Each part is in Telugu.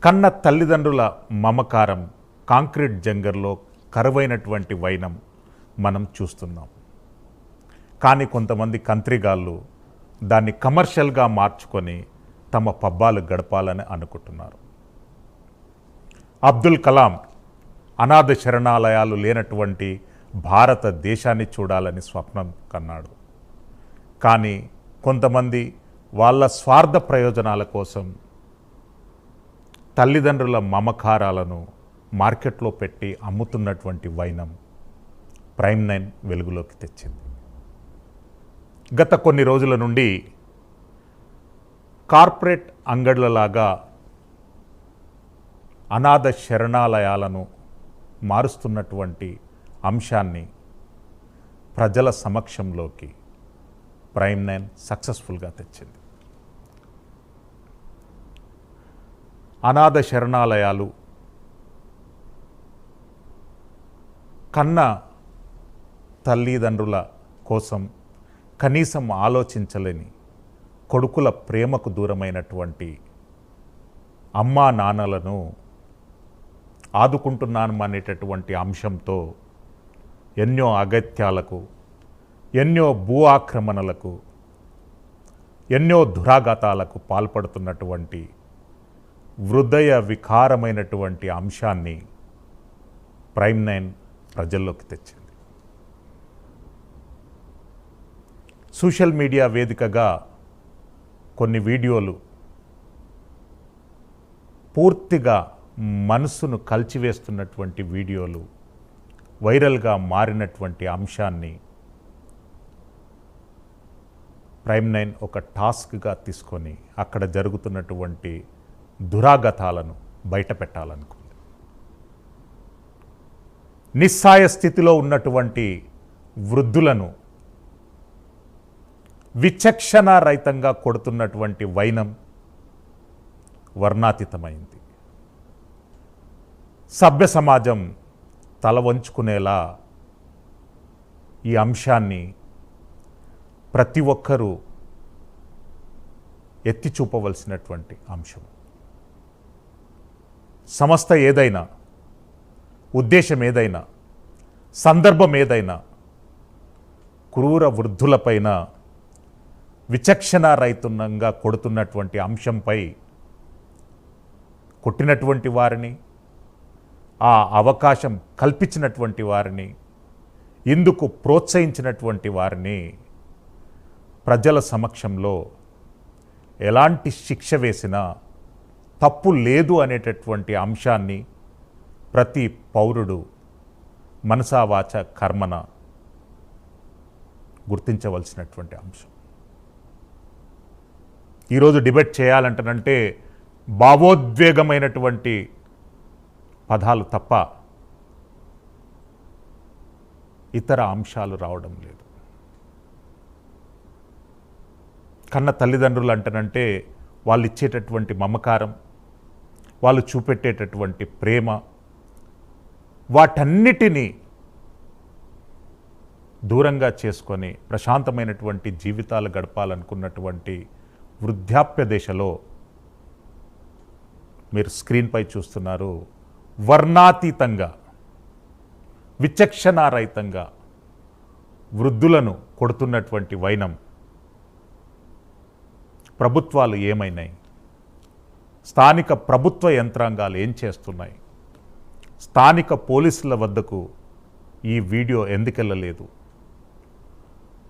కన్న తల్లిదండ్రుల మమకారం కాంక్రీట్ జంగర్లో కరువైనటువంటి వైనం మనం చూస్తున్నాం. కానీ కొంతమంది కంత్రిగాళ్ళు దాన్ని కమర్షియల్గా మార్చుకొని తమ పబ్బాలు గడపాలని అనుకుంటున్నారు. అబ్దుల్ కలాం అనాథ శరణాలయాలు లేనటువంటి భారతదేశాన్ని చూడాలని స్వప్నం కన్నాడు. కానీ కొంతమంది వాళ్ళ స్వార్థ ప్రయోజనాల కోసం తల్లిదండ్రుల మమకారాలను మార్కెట్లో పెట్టి అమ్ముతున్నటువంటి వైనం ప్రైమ్9 వెలుగులోకి తెచ్చింది. గత కొన్ని రోజుల నుండి కార్పొరేట్ అంగడ్లలాగా అనాథ శరణాలయాలను మారుస్తున్నటువంటి అంశాన్ని ప్రజల సమక్షంలోకి ప్రైమ్9 సక్సెస్ఫుల్గా తెచ్చింది. అనాథ శరణాలయాలు కన్న తల్లిదండ్రుల కోసం కనీసం ఆలోచించలేని కొడుకుల ప్రేమకు దూరమైనటువంటి అమ్మా నాన్నలను ఆదుకుంటున్నాను అనేటటువంటి అంశంతో ఎన్నో అగత్యాలకు, ఎన్నో భూ ఆక్రమణలకు, ఎన్నో దురాఘాతాలకు పాల్పడుతున్నటువంటి హృదయ వికారమైనటువంటి అంశాన్ని ప్రైమ్9 ప్రజల్లోకి తెచ్చింది. సోషల్ మీడియా వేదికగా కొన్ని వీడియోలు పూర్తిగా మనసును కలిచివేస్తున్నటువంటి వీడియోలు వైరల్గా మారినటువంటి అంశాన్ని ప్రైమ్9 ఒక టాస్క్గా తీసుకొని అక్కడ జరుగుతున్నటువంటి దురాగతాలను బయటపెట్టాలనుకుంది. నిస్సాయ స్థితిలో ఉన్నటువంటి వృద్ధులను విచక్షణ రహితంగా కొడుతున్నటువంటి వైనం వర్ణాతీతమైంది. సభ్య సమాజం తల వంచుకునేలా ఈ అంశాన్ని ప్రతి ఒక్కరూ ఎత్తి చూపవలసినటువంటి అంశం. సంస్థ ఏదైనా, ఉద్దేశం ఏదైనా, సందర్భం ఏదైనా క్రూర వృద్ధులపైన విచక్షణారహితంగా కొడుతున్నటువంటి అంశంపై కొట్టినటువంటి వారిని, ఆ అవకాశం కల్పించినటువంటి వారిని, ఇందుకు ప్రోత్సహించినటువంటి వారిని ప్రజల సమక్షంలో ఎలాంటి శిక్ష వేసినా తప్పు లేదు అనేటటువంటి అంశాన్ని ప్రతి పౌరుడు మనసా వాచ కర్మన గుర్తించవలసినటువంటి అంశం. ఈరోజు డిబేట్ చేయాలంటనంటే భావోద్వేగమైనటువంటి పదాలు తప్ప ఇతర అంశాలు రావడం లేదు. కన్న తల్లిదండ్రులు అంటనంటే వాళ్ళు ఇచ్చేటటువంటి మమకారం, వాళ్ళు చూపెట్టేటటువంటి ప్రేమ, వాటన్నిటినీ దూరంగా చేసుకొని ప్రశాంతమైనటువంటి జీవితాలు గడపాలనుకున్నటువంటి వృద్ధాప్య దశలో మీరు స్క్రీన్పై చూస్తున్నారు, వర్ణాతీతంగా విచక్షణారహితంగా వృద్ధులను కొడుతున్నటువంటి వైనం. ప్రభుత్వాలు ఏమైనాయి? స్థానిక ప్రభుత్వ యంత్రాంగాలు ఏం చేస్తున్నాయి? స్థానిక పోలీసుల వద్దకు ఈ వీడియో ఎందుకెళ్ళలేదు?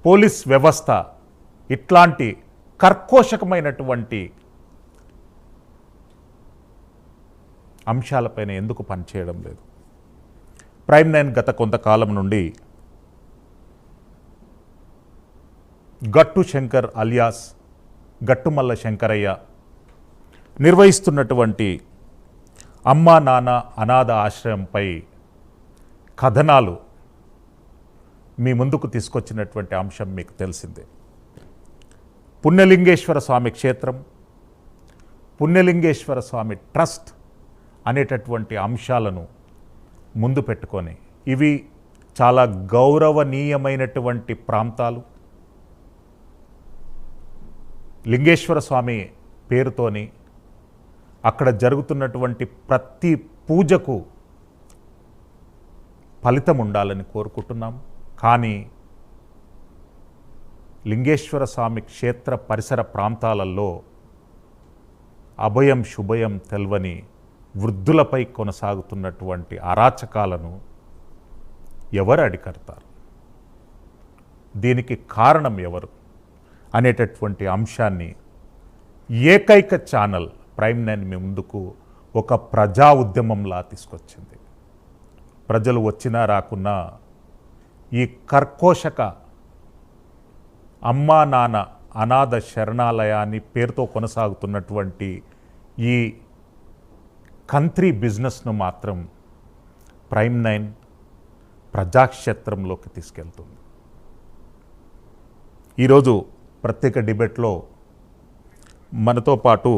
పోలీస్ వ్యవస్థ ఇట్లాంటి కర్కోశకమైనటువంటి అంశాలపైన ఎందుకు పనిచేయడం లేదు? ప్రైమ్9 గత కొంతకాలం నుండి గట్టు శంకర్ అలియాస్ గట్టుమల్ల శంకరయ్య నిర్వహిస్తున్నటువంటి అమ్మా నాన్న అనాథ ఆశ్రయంపై కథనాలు మీ ముందుకు తీసుకొచ్చినటువంటి అంశం మీకు తెలిసిందే. పుణ్యలింగేశ్వర స్వామి క్షేత్రం, పుణ్యలింగేశ్వర స్వామి ట్రస్ట్ అనేటటువంటి అంశాలను ముందు పెట్టుకొని, ఇవి చాలా గౌరవనీయమైనటువంటి ప్రాంతాలు. లింగేశ్వర స్వామి పేరుతోని అక్కడ జరుగుతున్నటువంటి ప్రతి పూజకు ఫలితం ఉండాలని కోరుకుంటున్నాం. కానీ లింగేశ్వర స్వామి క్షేత్ర పరిసర ప్రాంతాలలో అభయం శుభయం తెల్వని వృద్ధులపై కొనసాగుతున్నటువంటి అరాచకాలను ఎవరు అడికడతారు, దీనికి కారణం ఎవరు అనేటటువంటి అంశాన్ని ఏకైక ఛానల్ ప్రైమ్9 మీ ముందుకు ఒక ప్రజా ఉద్యమంలా తీసుకొచ్చింది. ప్రజలు వచ్చినా రాకున్నా ఈ కర్కోశక అమ్మా నాన్న అనాథ శరణాలయాన్ని పేరుతో కొనసాగుతున్నటువంటి ఈ కంట్రీ బిజినెస్ను మాత్రం ప్రైమ్9 ప్రజాక్షేత్రంలోకి తీసుకెళ్తుంది. ఈరోజు ప్రత్యేక డిబేట్లో మనతో పాటు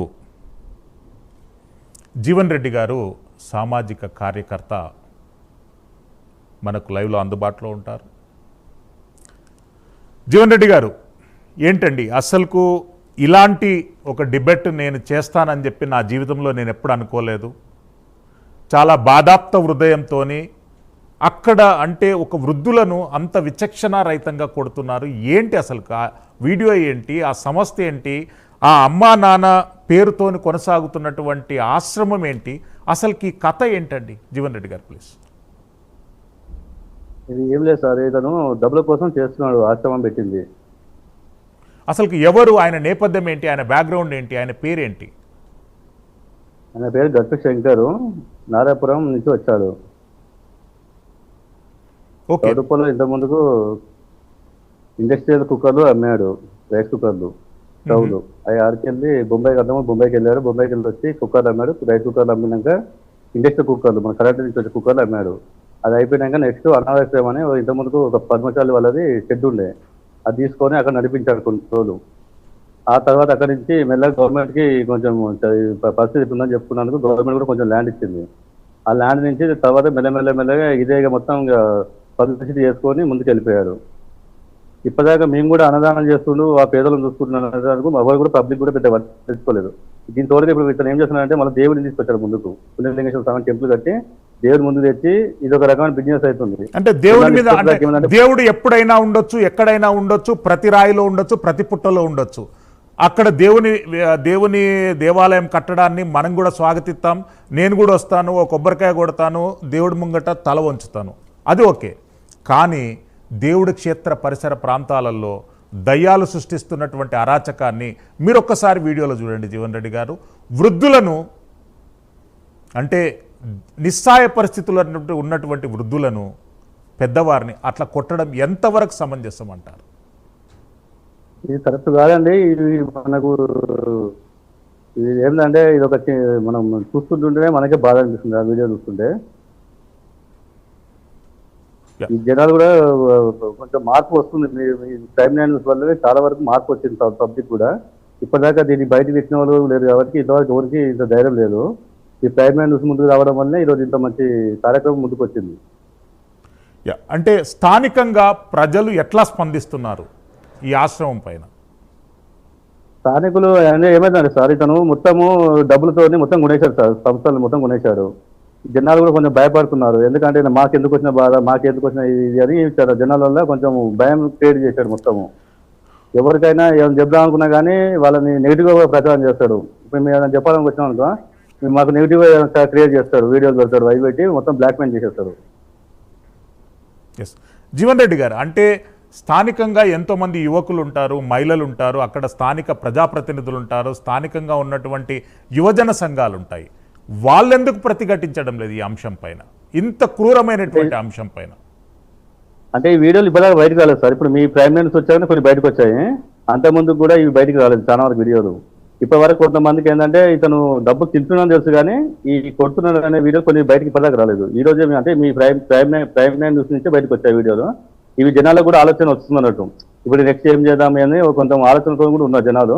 జీవన్ రెడ్డి గారు సామాజిక కార్యకర్త మనకు లైవ్లో అందుబాటులో ఉంటారు. జీవన్ రెడ్డి గారు, ఏంటండి అసలుకు ఇలాంటి ఒక డిబేట్ నేను చేస్తానని చెప్పి నా జీవితంలో నేను ఎప్పుడు అనుకోలేదు. చాలా బాధాప్త హృదయంతో అక్కడ అంటే ఒక వృద్ధులను అంత విచక్షణారహితంగా కొడుతున్నారు. ఏంటి అసలు ఆ వీడియో ఏంటి, ఆ సమస్య ఏంటి, ఆ అమ్మా నాన్న పేరుతోని కొనసాగుతున్నటువంటి ఆశ్రమం ఏంటి, అసలుకి ఈ కథ ఏంటండి? జీవన్ రెడ్డి గారు ప్లీజ్. ఇది ఏం లేదు సార్, ఇతను డబ్బుల కోసం చేస్తున్నాడు, ఆశ్రమం పెట్టింది. అసలుకి ఎవరు, ఆయన నేపథ్యం ఏంటి, ఆయన బ్యాక్గ్రౌండ్ ఏంటి, ఆయన పేరేంటి? ఆయన పేరు గట్టు శంకరు, నారాయణపురం నుంచి వచ్చాడు. కడుపులో ఇంత ముందుకు ఇండస్ట్రియల్ కుక్కర్లు అమ్మాడు, రైస్ కుక్కర్లు, స్టవ్లు. అవి ఆడికెళ్ళి బొంబాయికి అర్థమో బొంబాయికి వెళ్ళాడు. బొంబాయికి వెళ్ళి వచ్చి కుక్కర్లు అమ్మాడు. రైస్ కుక్కర్లు అమ్మినాక ఇండస్ట్రియల్ కుక్కర్లు, మన కరెంట్ నుంచి వచ్చే కుక్కర్లు అమ్మాడు. అది అయిపోయినాక నెక్స్ట్ అనాథాశ్రమం అని ఇంత ముందుకు ఒక పద్మశాలి వాళ్ళది షెడ్ ఉండే, అది తీసుకొని అక్కడ నడిపించాడు కొన్ని రోజులు. ఆ తర్వాత అక్కడి నుంచి మెల్లగా గవర్నమెంట్కి కొంచెం పరిస్థితి ఉందని చెప్పుకున్నందుకు గవర్నమెంట్ కూడా కొంచెం ల్యాండ్ ఇచ్చింది. ఆ ల్యాండ్ నుంచి తర్వాత మెల్లగా ఇదే మొత్తం పబ్లిసిటీ చేసుకొని ముందుకు వెళ్ళిపోయారు. ఇప్పటిదాకా మేము కూడా అన్నదానం చేస్తుండు, ఆ పేదలను చూసుకుంటున్నాను అన్నదానికి ఎవరు కూడా పబ్లిక్ కూడా పెద్ద తెలుసుకోలేదు. దీని తోడుగా ఇప్పుడు ఇతను ఏం చేస్తున్నాడంటే మళ్ళీ దేవుడిని తీసుకొచ్చాడు ముందుకు. పుణ్యలింగేశ్వర స్వామి టెంపుల్ కట్టి దేవుడి ముందు తెచ్చి ఇది ఒక రకమైన బిజినెస్ అవుతుంది. అంటే దేవుడి మీద దేవుడు ఎప్పుడైనా ఉండొచ్చు, ఎక్కడైనా ఉండొచ్చు, ప్రతి రాయిలో ఉండొచ్చు, ప్రతి పుట్టలో ఉండొచ్చు. అక్కడ దేవుని దేవాలయం కట్టడాన్ని మనం కూడా స్వాగతిస్తాం. నేను కూడా వస్తాను, ఒక కొబ్బరికాయ కొడతాను, దేవుడి ముంగట తల వంచుతాను, అది ఓకే. కానీ దేవుడి క్షేత్ర పరిసర ప్రాంతాలలో దయ్యాలు సృష్టిస్తున్నటువంటి అరాచకాన్ని మీరు ఒక్కసారి వీడియోలో చూడండి. జీవన్ రెడ్డి గారు, వృద్ధులను అంటే నిస్సాయ పరిస్థితుల్లో ఉన్నటువంటి వృద్ధులను, పెద్దవారిని అట్లా కొట్టడం ఎంతవరకు సమంజసం అంటారు? ఇది కరెక్ట్ కాదండి. ఇది మనకు ఇది ఏంటంటే ఇది ఒక మనం చూస్తుంటుంటేనే మనకే బాధ అనిపిస్తుంది ఆ వీడియో చూస్తుంటే. ఈ జనాలు కూడా కొంచెం మార్పు వస్తుంది. ప్రైమ్9 వల్ల చాలా వరకు మార్పు వచ్చింది పబ్లిక్ కూడా. ఇప్పటిదాకా దీన్ని బయటకు తెచ్చిన వాళ్ళు లేరు కాబట్టి ఇంతవరకు ఎవరికి ఇంత ధైర్యం లేదు. ఈ ప్రైమ్9 ముందుకు రావడం వల్లనే ఈరోజు ఇంత మంచి కార్యక్రమం ముందుకు వచ్చింది. అంటే స్థానికంగా ప్రజలు ఎట్లా స్పందిస్తున్నారు ఈ ఆశ్రమం పైన? స్థానికులు ఏమైందండి సార్, ఇతను మొత్తము డబ్బులతో మొత్తం కొనేశాడు సార్, సంస్థలు మొత్తం కొనేశాడు. జనాలు కూడా కొంచెం భయపడుతున్నారు. ఎందుకంటే మాకెందుకు వచ్చిన బాధ, మాకెందుకు వచ్చిన ఇది అని జనాల వల్ల కొంచెం భయం క్రియేట్ చేశాడు మొత్తము. ఎవరికైనా ఏమైనా చెప్దాం అనుకున్నా కానీ వాళ్ళని నెగిటివ్గా ప్రచారం చేస్తాడు. ఇప్పుడు మేము ఏమైనా చెప్పాలని వచ్చినాం అనుకో, మాకు నెగిటివ్గా క్రియేట్ చేస్తాడు, వీడియోలు పెడతాడు, అవి పెట్టి మొత్తం బ్లాక్మెయిల్ చేసేస్తాడు. ఎస్ జీవన్ రెడ్డి గారు, అంటే స్థానికంగా ఎంతోమంది యువకులు ఉంటారు, మహిళలు ఉంటారు, అక్కడ స్థానిక ప్రజాప్రతినిధులు ఉంటారు, స్థానికంగా ఉన్నటువంటి యువజన సంఘాలు ఉంటాయి. వాళ్ళెందుకు ప్రతిఘటించడం లేదు ఈ అంశం పైన, ఇంత క్రూరమైనటువంటి అంశం పైన? అంటే ఈ వీడియోలు ఇప్పుడు బయటకు రాలేదు సార్. ఇప్పుడు మీ ప్రైమ్9 వచ్చాక కొన్ని బయటకు వచ్చాయి, అంతకుముందు కూడా ఇవి బయటకు రాలేదు చాలా వరకు వీడియోలు. ఇప్పటి వరకు కొంతమందికి ఏంటంటే ఇతను డబ్బులు తింటున్నాను తెలుసు కానీ ఈ కొడుతున్నాడు అనే వీడియో కొన్ని బయటకి ఇప్పటిదాకా రాలేదు. ఈ రోజు అంటే మీ ప్రైమ్9 నుంచి బయటకు వచ్చాయి వీడియోలు. ఇవి జనాలకు కూడా ఆలోచన వస్తుంది అన్నట్టు. ఇప్పుడు నెక్స్ట్ ఏం చేద్దాం అని కొంత ఆలోచనతో కూడా ఉన్నారు జనాలు.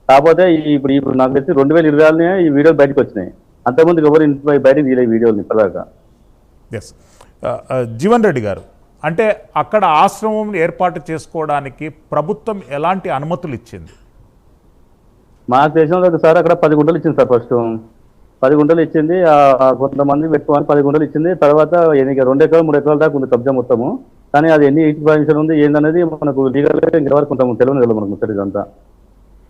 కాకపోతే ఇప్పుడు నాకు తెలిసి 2020 ఈ వీడియోలు బయటకు వచ్చినాయి. అంతకుముందు ఎవరు బయటకు తీయలేదు వీడియోలు ఇప్పటిదాకా. ఎస్ జీవన్ రెడ్డి గారు, అంటే అక్కడ ఆశ్రమం ఏర్పాటు చేసుకోవడానికి ప్రభుత్వం ఎలాంటి అనుమతులు ఇచ్చింది? మాకు తెలిసిన సార్ అక్కడ 10 గుంటలు ఇచ్చింది సార్ ఫస్ట్. 10 గుంటలు ఇచ్చింది. కొంతమంది పెట్టుకోమని 10 గుంటలు ఇచ్చింది. తర్వాత 2 ఎకరాలు 3 ఎకరాల దాకా ఉంది కబ్జా మొత్తము. కానీ అది ఎన్ని ఈచ్ పర్మిషన్ ఉంది ఏందనేది మనకు లీగల్గా ఇంతవరకు కొంత తెలియదు మనకు ముచ్చట ఇదంతా.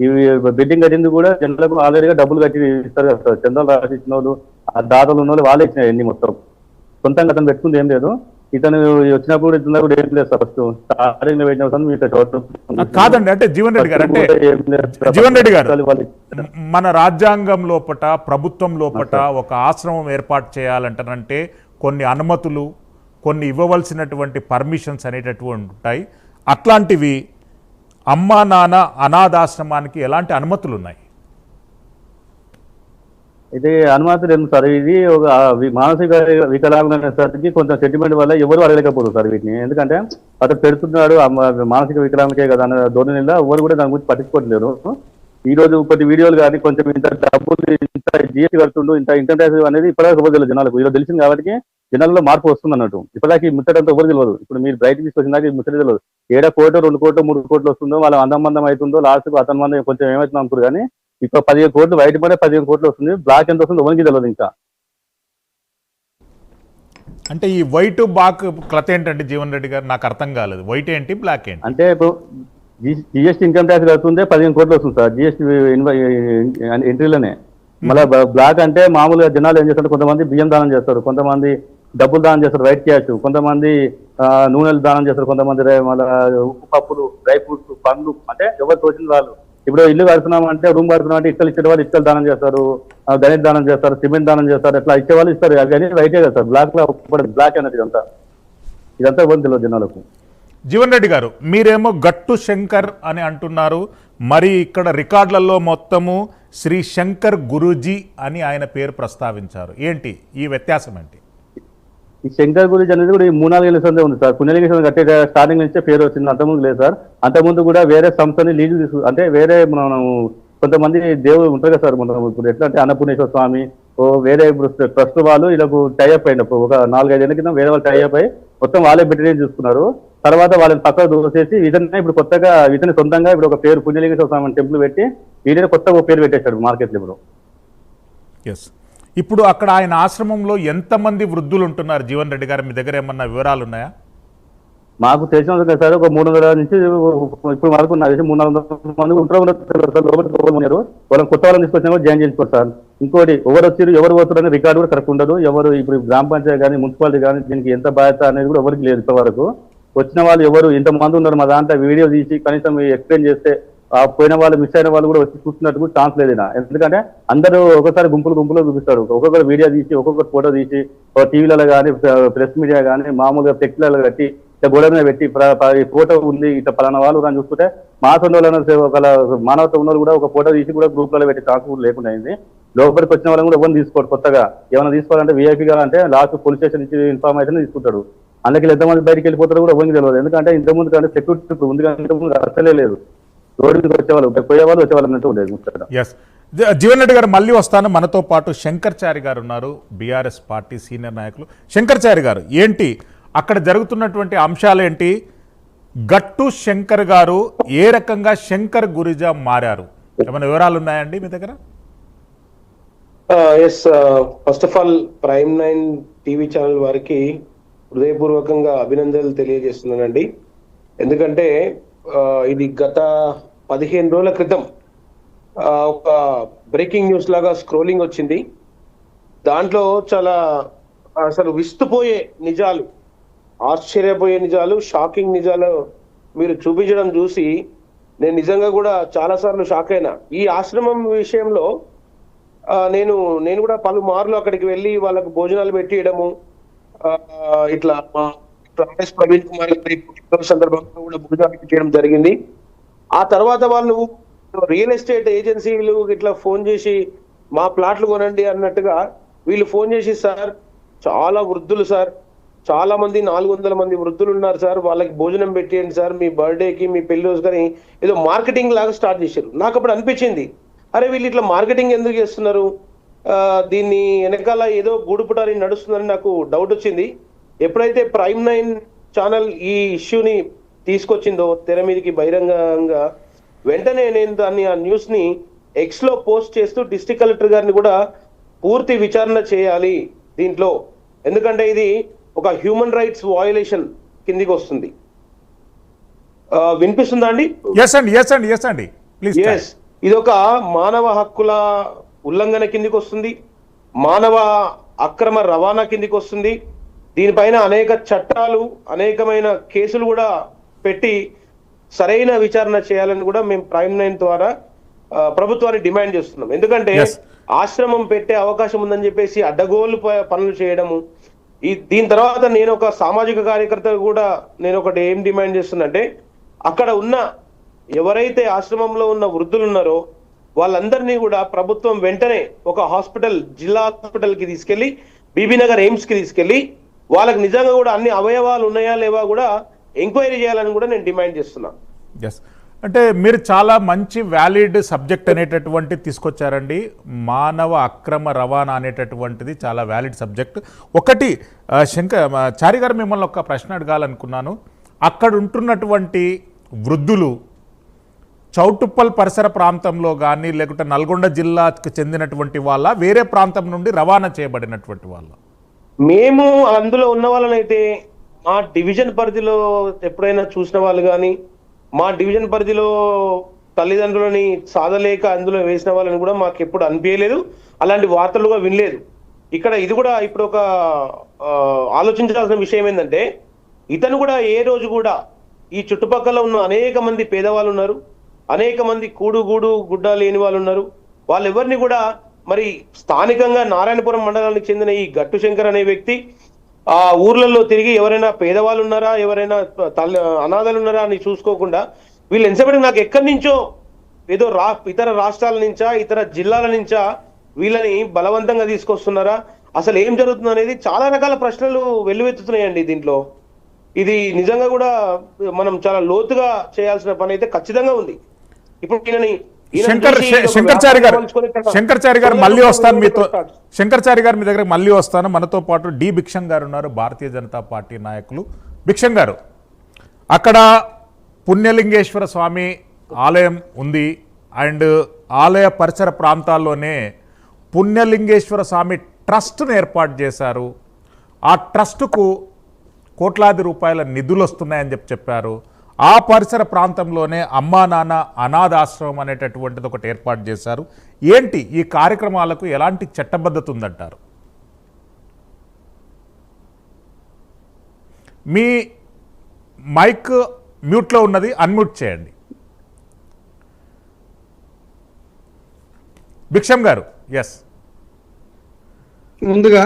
ఇవి బిడ్డింగ్ కట్టింది కూడా జనాలకు ఆల్రెడీగా డబ్బులు కట్టి ఇస్తారు కదా, చందాలు రాసి ఇచ్చిన వాళ్ళు, ఆ దాతలు ఉన్న వాళ్ళు వాళ్ళే ఇచ్చినాయి ఎన్ని మొత్తం. సొంతంగా అతను పెట్టుకుంది ఏం లేదు. ఇతను వచ్చినప్పుడు ఇతను కూడా ఏం లేదు సార్. ఫస్ట్ స్టార్టింగ్ లో పెట్టిన మీకు కాదండి, అంటే జీవన్ రెడ్డి గారు, అంటే జీవన్ రెడ్డి గారు, మన రాజ్యాంగం లోపట ప్రభుత్వం లోపట ఒక ఆశ్రమం ఏర్పాటు చేయాలంటే కొన్ని అనుమతులు, కొన్ని ఇవ్వవలసినటువంటి పర్మిషన్స్ అనేటటువంటి ఉంటాయి. అట్లాంటివి అమ్మా నాన్న అనాథాశ్రమానికి ఎలాంటి అనుమతులు ఉన్నాయి? ఇది అనుమతి లేదు సార్. ఇది ఒక మానసిక వికలాంగులకి కొంచెం సెంటిమెంట్ వల్ల ఎవరు అడగలేకపోతారు సార్ వీటిని. ఎందుకంటే అతను పెడుతున్నాడు మానసిక వికలాంగులకే కదా అన్న ధోరణిలో ఎవరు కూడా దాని గురించి పట్టించుకోవట్లేరు. ఈ రోజు కొన్ని వీడియోలు కానీ కొంచెం ఇంత డబ్బులు, ఇంత జిఎస్టీ కడుతుండు, ఇంత ఇన్కమ్ ట్యాక్స్ అనేది ఇప్పటిదాకా ఎవరు తెలియదు జనాలకు. ఈరోజు తెలిసింది కాబట్టి జనాల్లో మార్పు వస్తుంది అన్నట్టు. ఇప్పటిదాకా ఈ ముచ్చటంతా ఎవరు తెలియదు. ఇప్పుడు మీరు బయట తీసుకొచ్చిన ఈ ముచ్చట తెలియదు. 1 కోటి 2 కోట్లు 3 కోట్లు వస్తుందో, వాళ్ళ అందం అవుతుందో, లాస్ట్కు అతని మంది కొంచెం ఏమవుతుందో అనుకోరు. కానీ ఇప్పుడు 15 కోట్లు బయట పడే 15 కోట్లు వస్తుంది. బ్లాక్ ఎంత వస్తుందో ఎవరికి తెలియదు ఇంకా. అంటే ఈ వైట్ బ్లాక్ క్లత్ ఏంటంటే జీవన్ రెడ్డి గారు, నాకు అర్థం కాలేదు. వైట్ ఏంటి, బ్లాక్ ఏంటి? అంటే ఇప్పుడు జిఎస్టీ ఇన్కమ్ ట్యాక్స్ కడుతుందే 15 కోట్లు వస్తుంది సార్ జిఎస్టీ ఎంట్రీలోనే. మళ్ళీ బ్లాక్ అంటే మామూలుగా జనాలు ఏం చేస్తారు, కొంతమంది బియ్యం దానం చేస్తారు, కొంతమంది డబ్బులు దానం చేస్తారు, వైట్ క్యాష్, కొంతమంది నూనెలు దానం చేస్తారు, కొంతమంది మళ్ళీ ఉప్పు పప్పులు, డ్రై ఫ్రూట్స్, పండ్లు, అంటే ఎవరు తోచిన వాళ్ళు. ఇప్పుడు ఇల్లు కడుతున్నామంటే, రూమ్ కడుతున్నామంటే ఇక్కలు ఇచ్చే వాళ్ళు ఇక్కలు దానం చేస్తారు, గణిత దానం చేస్తారు, సిమెంట్ దానం చేస్తారు, ఇట్లా ఇచ్చేవాళ్ళు ఇస్తారు. అవి అనేది వైటే కదా సార్. బ్లాక్ లో బ్లాక్ అనేది ఇదంతా ఇవ్వని తెలియదు జనాలకు. జీవన్ రెడ్డి గారు, మీరేమో గట్టు శంకర్ అని అంటున్నారు, మరి ఇక్కడ రికార్డులలో మొత్తము శ్రీ శంకర్ గురూజీ అని ఆయన పేరు ప్రస్తావించారు. ఏంటి ఈ వ్యత్యాసం ఏంటి? ఈ శంకర్ గురించి అనేది కూడా ఈ 3-4 ఏళ్ళ సందే ఉంది సార్. పుణ్యలింగేశ్వరం కట్టే స్టార్టింగ్ నుంచే పేరు వచ్చింది, అంతకుముందు లేదు సార్. అంతకుముందు కూడా వేరే సంస్థని లీజు అంటే వేరే మనం కొంతమంది దేవుడు ఉంటారు కదా సార్. మనం ఇప్పుడు ఎట్లా అంటే అన్నపూర్ణేశ్వర స్వామి వేరే ఇప్పుడు ట్రస్ట్ వాళ్ళు వీళ్ళకు టైఅప్ అయినప్పుడు ఒక 4-5 ఏళ్ళ కింద వేరే వాళ్ళు టైఅప్ అయ్యి మొత్తం వాళ్ళే బెటరీ చూసుకున్నారు. తర్వాత వాళ్ళని పక్కకు దూసేసి ఇతనే ఇప్పుడు కొత్తగా ఇతని సొంతంగా ఇప్పుడు ఒక పేరు పుణ్యలింగేశ్వర స్వామి టెంపుల్ పెట్టి వీటిని కొత్తగా ఒక పేరు పెట్టేశాడు మార్కెట్లో ఇప్పుడు. ఎస్, ఇప్పుడు అక్కడ ఆయన ఆశ్రమంలో ఎంతమంది వృద్ధులు ఉంటున్నారు జీవన్ రెడ్డి గారు? మీ దగ్గర ఏమన్నా వివరాలు ఉన్నాయా? మాకు తెలిసిన సార్ ఒక 300 నుంచి ఇప్పుడు వరకు నాకు తెలిసి 300 మంది ఉంటారు. వాళ్ళని కొత్త వాళ్ళని తీసుకొచ్చినా కూడా జాయిన్ చేసుకోరు సార్. ఇంకోటి ఎవరు వచ్చారు ఎవరు పోతారు అనే రికార్డు కూడా కరెక్ట్ ఉండదు. ఎవరు ఇప్పుడు గ్రామ పంచాయతీ కానీ మున్సిపాలిటీ కానీ దీనికి ఎంత బాధ్యత అనేది కూడా ఎవరికి లేదు ఇంతవరకు. వచ్చిన వాళ్ళు ఎవరు ఇంతమంది ఉన్నారు మా దాంట్లో వీడియో తీసి కనీసం ఎక్స్ప్లెయిన్ చేస్తే పోయిన వాళ్ళు మిస్ అయిన వాళ్ళు కూడా వచ్చి చూస్తున్నట్టు కూడా ఛాన్స్ లేదు. ఎందుకంటే అందరూ ఒకసారి గుంపులు చూపిస్తారు. ఒక్కొక్కరు వీడియో తీసి ఒక్కొక్కరు ఫోటో తీసి టీవీలలో కానీ ప్రెస్ మీడియా కానీ మామూలుగా ఫ్లెక్స్లలో కట్టి గోడ మీద పెట్టి ఫోటో ఉంది ఇట్లా పలానా వాళ్ళు అని చూస్తుంటే మా సొంత ఒక మానవత ఉన్న కూడా ఒక ఫోటో తీసి కూడా గ్రూప్లలో పెట్టి ఛాన్స్ కూడా లేకుండా అయింది. లోపలికి వచ్చిన వాళ్ళని కూడా ఎవరిని తీసుకోడు. కొత్తగా ఏమైనా తీసుకోవాలంటే వీఐపీగా అంటే లాస్ట్ పోలీస్ స్టేషన్ నుంచి ఇన్ఫర్మేషన్ తీసుకుంటాడు. అందుకే ఎంతమంది బయటికి వెళ్ళిపోతారో కూడా ఎవరికి తెలియదు. ఎందుకంటే ఇంతకుముందు కంటే సెక్యూరిటీ ఉంది కానీ ఇంతకుముందు అసలే లేదు. రోడ్డు మీద వచ్చేవాళ్ళు పోయేవాళ్ళు వచ్చేవాళ్ళు అన్నట్టు ఉండేది. ఎస్, జీవన్ రెడ్డి గారు మళ్ళీ వస్తాను. మనతో పాటు శంకర్చారి గారు ఉన్నారు, బీఆర్ఎస్ పార్టీ సీనియర్ నాయకులు. శంకర్చారి గారు, ఏంటి అక్కడ జరుగుతున్నటువంటి అంశాలు ఏంటి? గట్టు శంకర్ గారు ఏ రకంగా శంకర్ గురుజా మారారు, ఏమైనా వివరాలు ఉన్నాయండి మీ దగ్గర? Yes, first of all prime 9 TV channel వారికి హృదయపూర్వకంగా అభినందనలు తెలియజేస్తున్నానండి. ఎందుకంటే ఇది గత 15 రోజుల క్రితం ఒక బ్రేకింగ్ న్యూస్ లాగా స్క్రోలింగ్ వచ్చింది. దాంట్లో చాలా అసలు విస్తుపోయే నిజాలు, ఆశ్చర్యపోయే నిజాలు, షాకింగ్ నిజాలు మీరు చూపించడం చూసి నేను నిజంగా కూడా చాలా సార్లు షాక్ అయినా. ఈ ఆశ్రమం విషయంలో నేను కూడా పలుమార్లు అక్కడికి వెళ్ళి వాళ్ళకు భోజనాలు పెట్టియడము, ఇట్లా ప్రవీణ్ కుమార్ గారి సందర్భంగా కూడా భోజనాలు చేయడం జరిగింది. ఆ తర్వాత వాళ్ళు రియల్ ఎస్టేట్ ఏజెన్సీలు ఇట్లా ఫోన్ చేసి మా ప్లాట్లు కొనండి అన్నట్టుగా వీళ్ళు ఫోన్ చేసి, సార్ చాలా వృద్ధులు సార్, చాలా మంది 400 మంది వృద్ధులు ఉన్నారు సార్, వాళ్ళకి భోజనం పెట్టేయండి సార్, మీ బర్త్డేకి మీ పెళ్లి రోజు కానీ ఏదో మార్కెటింగ్ లాగా స్టార్ట్ చేశారు. నాకు అప్పుడు అనిపించింది, అరే వీళ్ళు ఇట్లా మార్కెటింగ్ ఎందుకు చేస్తున్నారు, దీన్ని వెనకాల ఏదో గూడుపుటారి నడుస్తుందని నాకు డౌట్ వచ్చింది. ఎప్పుడైతే ప్రైమ్ 9 ఛానల్ ఈ ఇష్యూని తీసుకొచ్చిందో తెర మీదకి బహిరంగంగా, వెంటనే నేను దాన్ని ఆ న్యూస్ ని ఎక్స్ లో పోస్ట్ చేస్తూ డిస్ట్రిక్ట్ కలెక్టర్ గారిని కూడా పూర్తి విచారణ చేయాలి దీంట్లో. ఎందుకంటే ఇది ఒక హ్యూమన్ రైట్స్ వయోలేషన్ కిందికి వస్తుంది. వినిపిస్తుందా అండి? ఎస్ అండి ప్లీజ్. ఎస్, ఇది ఒక మానవ హక్కుల ఉల్లంఘన కిందికి వస్తుంది, మానవ అక్రమ రవాణా కిందికి వస్తుంది. దీనిపైన అనేక చట్టాలు, అనేకమైన కేసులు కూడా పెట్టి సరైన విచారణ చేయాలని కూడా మేము ప్రైమ్ 9 ద్వారా ప్రభుత్వాన్ని డిమాండ్ చేస్తున్నాం. ఎందుకంటే ఆశ్రమం పెట్టే అవకాశం ఉందని చెప్పేసి అడ్డగోలు పనులు చేయడము. దీని తర్వాత నేను ఒక సామాజిక కార్యకర్త కూడా నేను ఒకటి ఏం డిమాండ్ చేస్తున్నంటే, అక్కడ ఉన్న ఎవరైతే ఆశ్రమంలో ఉన్న వృద్ధులు ఉన్నారో వాళ్ళందరినీ కూడా ప్రభుత్వం వెంటనే ఒక హాస్పిటల్, జిల్లా హాస్పిటల్ కి తీసుకెళ్లి, బీబీనగర్ ఎయిమ్స్ కి తీసుకెళ్లి వాళ్ళకి నిజంగా కూడా అన్ని అవయవాలు ఉన్నాయా లేవా కూడా ఎంక్వైరీ చేయాలని కూడా నేను డిమాండ్ చేస్తున్నా. అంటే మీరు చాలా మంచి వ్యాలిడ్ సబ్జెక్ట్ అనేటటువంటి తీసుకొచ్చారండి. మానవ అక్రమ రవాణా అనేటటువంటిది చాలా వ్యాలిడ్ సబ్జెక్ట్. ఒకటి చారి గారు, మిమ్మల్ని ఒక ప్రశ్న అడగాలనుకున్నాను. అక్కడ ఉంటున్నటువంటి వృద్ధులు చౌటుప్పల్ పరిసర ప్రాంతంలో కానీ లేకుంటే నల్గొండ జిల్లాకు చెందినటువంటి వాళ్ళ, వేరే ప్రాంతం నుండి రవాణా చేయబడినటువంటి వాళ్ళ? మేము అందులో ఉన్న వాళ్ళనైతే మా డివిజన్ పరిధిలో ఎప్పుడైనా చూసిన వాళ్ళు కానీ, మా డివిజన్ పరిధిలో తల్లిదండ్రులని సాధలేక అందులో వేసిన వాళ్ళని కూడా మాకు ఎప్పుడు అనిపించలేదు, అలాంటి వార్తలు కూడా వినలేదు. ఇక్కడ ఇది కూడా ఇప్పుడు ఒక ఆలోచించాల్సిన విషయం ఏంటంటే, ఇతను కూడా ఏ రోజు కూడా ఈ చుట్టుపక్కల ఉన్న అనేక మంది పేదవాళ్ళు ఉన్నారు, అనేక మంది గుడ్డ లేని వాళ్ళు ఉన్నారు. వాళ్ళెవరిని కూడా మరి స్థానికంగా నారాయణపురం మండలానికి చెందిన ఈ గట్టు శంకర్ అనే వ్యక్తి ఆ ఊర్లలో తిరిగి ఎవరైనా పేదవాళ్ళు ఉన్నారా, ఎవరైనా అనాథలు ఉన్నారా అని చూసుకోకుండా వీళ్ళు ఎంతసేపటికి నాకు ఎక్కడి నుంచో ఏదో ఇతర రాష్ట్రాల నుంచా, ఇతర జిల్లాల నుంచా వీళ్ళని బలవంతంగా తీసుకొస్తున్నారా, అసలు ఏం జరుగుతుంది అనేది చాలా రకాల ప్రశ్నలు వెల్లువెత్తుతున్నాయండి దీంట్లో. ఇది నిజంగా కూడా మనం చాలా లోతుగా చేయాల్సిన పని అయితే ఖచ్చితంగా ఉంది. ఇప్పుడు శంకర్చారి గారు మళ్ళీ వస్తాను మీతో. శంకర్చారి గారు మీ దగ్గర మళ్ళీ వస్తాను. మనతో పాటు డి భిక్షం గారు ఉన్నారు, భారతీయ జనతా పార్టీ నాయకులు. భిక్షం గారు, అక్కడ పుణ్యలింగేశ్వర స్వామి ఆలయం ఉంది అండ్ ఆలయ పరిసర ప్రాంతాల్లోనే పుణ్యలింగేశ్వర స్వామి ట్రస్ట్ను ఏర్పాటు చేశారు. ఆ ట్రస్టుకు కోట్లాది రూపాయల నిధులు వస్తున్నాయని చెప్పారు. ఆ పరిసర ప్రాంతంలోనే అమ్మా నాన్న అనాథాశ్రమం అనేటటువంటిది ఒకటి ఏర్పాటు చేశారు. ఏంటి ఈ కార్యక్రమాలకు ఎలాంటి చట్టబద్ధత ఉందంటారు? మీ మైక్ మ్యూట్లో ఉన్నది, అన్మ్యూట్ చేయండి. భిక్షం గారు. ఎస్, ముందుగా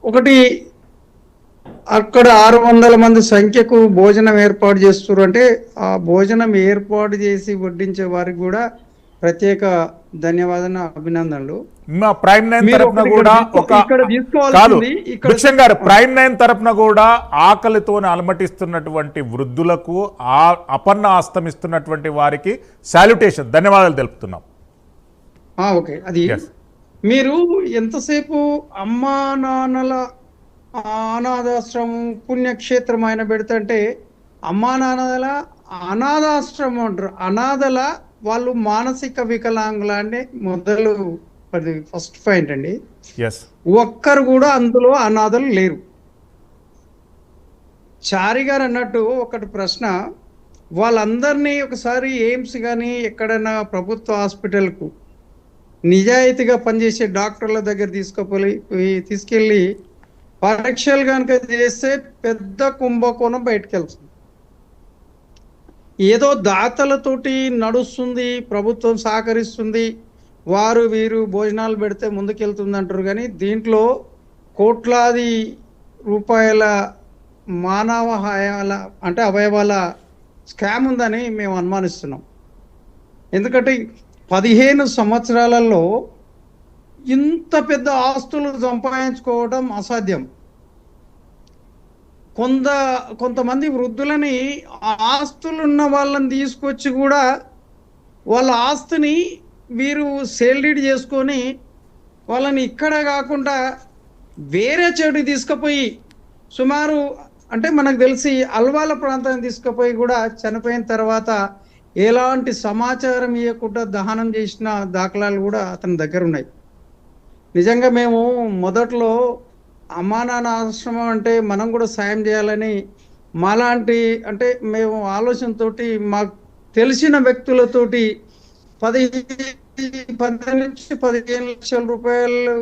ఒకటి, అక్కడ 600 మంది సంఖ్యకు భోజనం ఏర్పాటు చేస్తారు అంటే ఆ భోజనం ఏర్పాటు చేసి వడ్డించే వారికి కూడా ప్రత్యేక ధన్యవాదాలు, అభినందనలు. మా ప్రైమ్ 9 తరపున కూడా ప్రైమ్ 9 తరపున కూడా ఆకలితో అలమటిస్తున్నటువంటి వృద్ధులకు, అపన్న ఆస్తమిస్తున్నటువంటి వారికి సాల్యుటేషన్, ధన్యవాదాలు తెలుపుతున్నాం. ఓకే, అది మీరు ఎంతసేపు అమ్మా నాన్నల అనాథాశ్రమం పుణ్యక్షేత్రం ఆయన పెడుతుంటే, అమ్మా నాన్నల అనాథాశ్రమం అంటారు. అనాథల వాళ్ళు మానసిక వికలాంగుల అంటే మొదలు ఫస్ట్ పాయింట్ అండి. ఒక్కరు కూడా అందులో అనాథలు లేరు. చారి గారు అన్నట్టు ఒకటి ప్రశ్న, వాళ్ళందరినీ ఒకసారి ఎయిమ్స్ కానీ ఎక్కడైనా ప్రభుత్వ హాస్పిటల్కు నిజాయితీగా పనిచేసే డాక్టర్ల దగ్గర తీసుకెళ్ళి పరీక్షలు కనుక చేస్తే పెద్ద కుంభకోణం బయటకు వెళ్తుంది. ఏదో దాతలతోటి నడుస్తుంది, ప్రభుత్వం సహకరిస్తుంది, వారు వీరు భోజనాలు పెడితే ముందుకెళ్తుంది అంటారు. కానీ దీంట్లో కోట్లాది రూపాయల మానవ అంటే అవయవాల స్కామ్ ఉందని మేము అనుమానిస్తున్నాం. ఎందుకంటే 15 సంవత్సరాలలో ఇంత పెద్ద ఆస్తులు సంపాదించుకోవడం అసాధ్యం. కొంతమంది వృద్ధులని ఆస్తులు ఉన్న వాళ్ళని తీసుకొచ్చి కూడా వాళ్ళ ఆస్తిని వీరు సేల్ డీడ్ చేసుకొని వాళ్ళని ఇక్కడ కాకుండా వేరే చోటుకి తీసుకుపోయి సుమారు అంటే మనకు తెలిసి అల్వాల ప్రాంతాన్ని తీసుకుపోయి కూడా చనిపోయిన తర్వాత ఎలాంటి సమాచారం ఇవ్వకుండా దహనం చేసిన దాఖలాలు కూడా అతని దగ్గర ఉన్నాయి. నిజంగా మేము మొదట్లో అమ్మా నాన్న ఆశ్రమం అంటే మనం కూడా సాయం చేయాలని మాలాంటి అంటే మేము ఆలోచనతోటి మాకు తెలిసిన వ్యక్తులతోటి 10 నుంచి 15 లక్షల రూపాయలు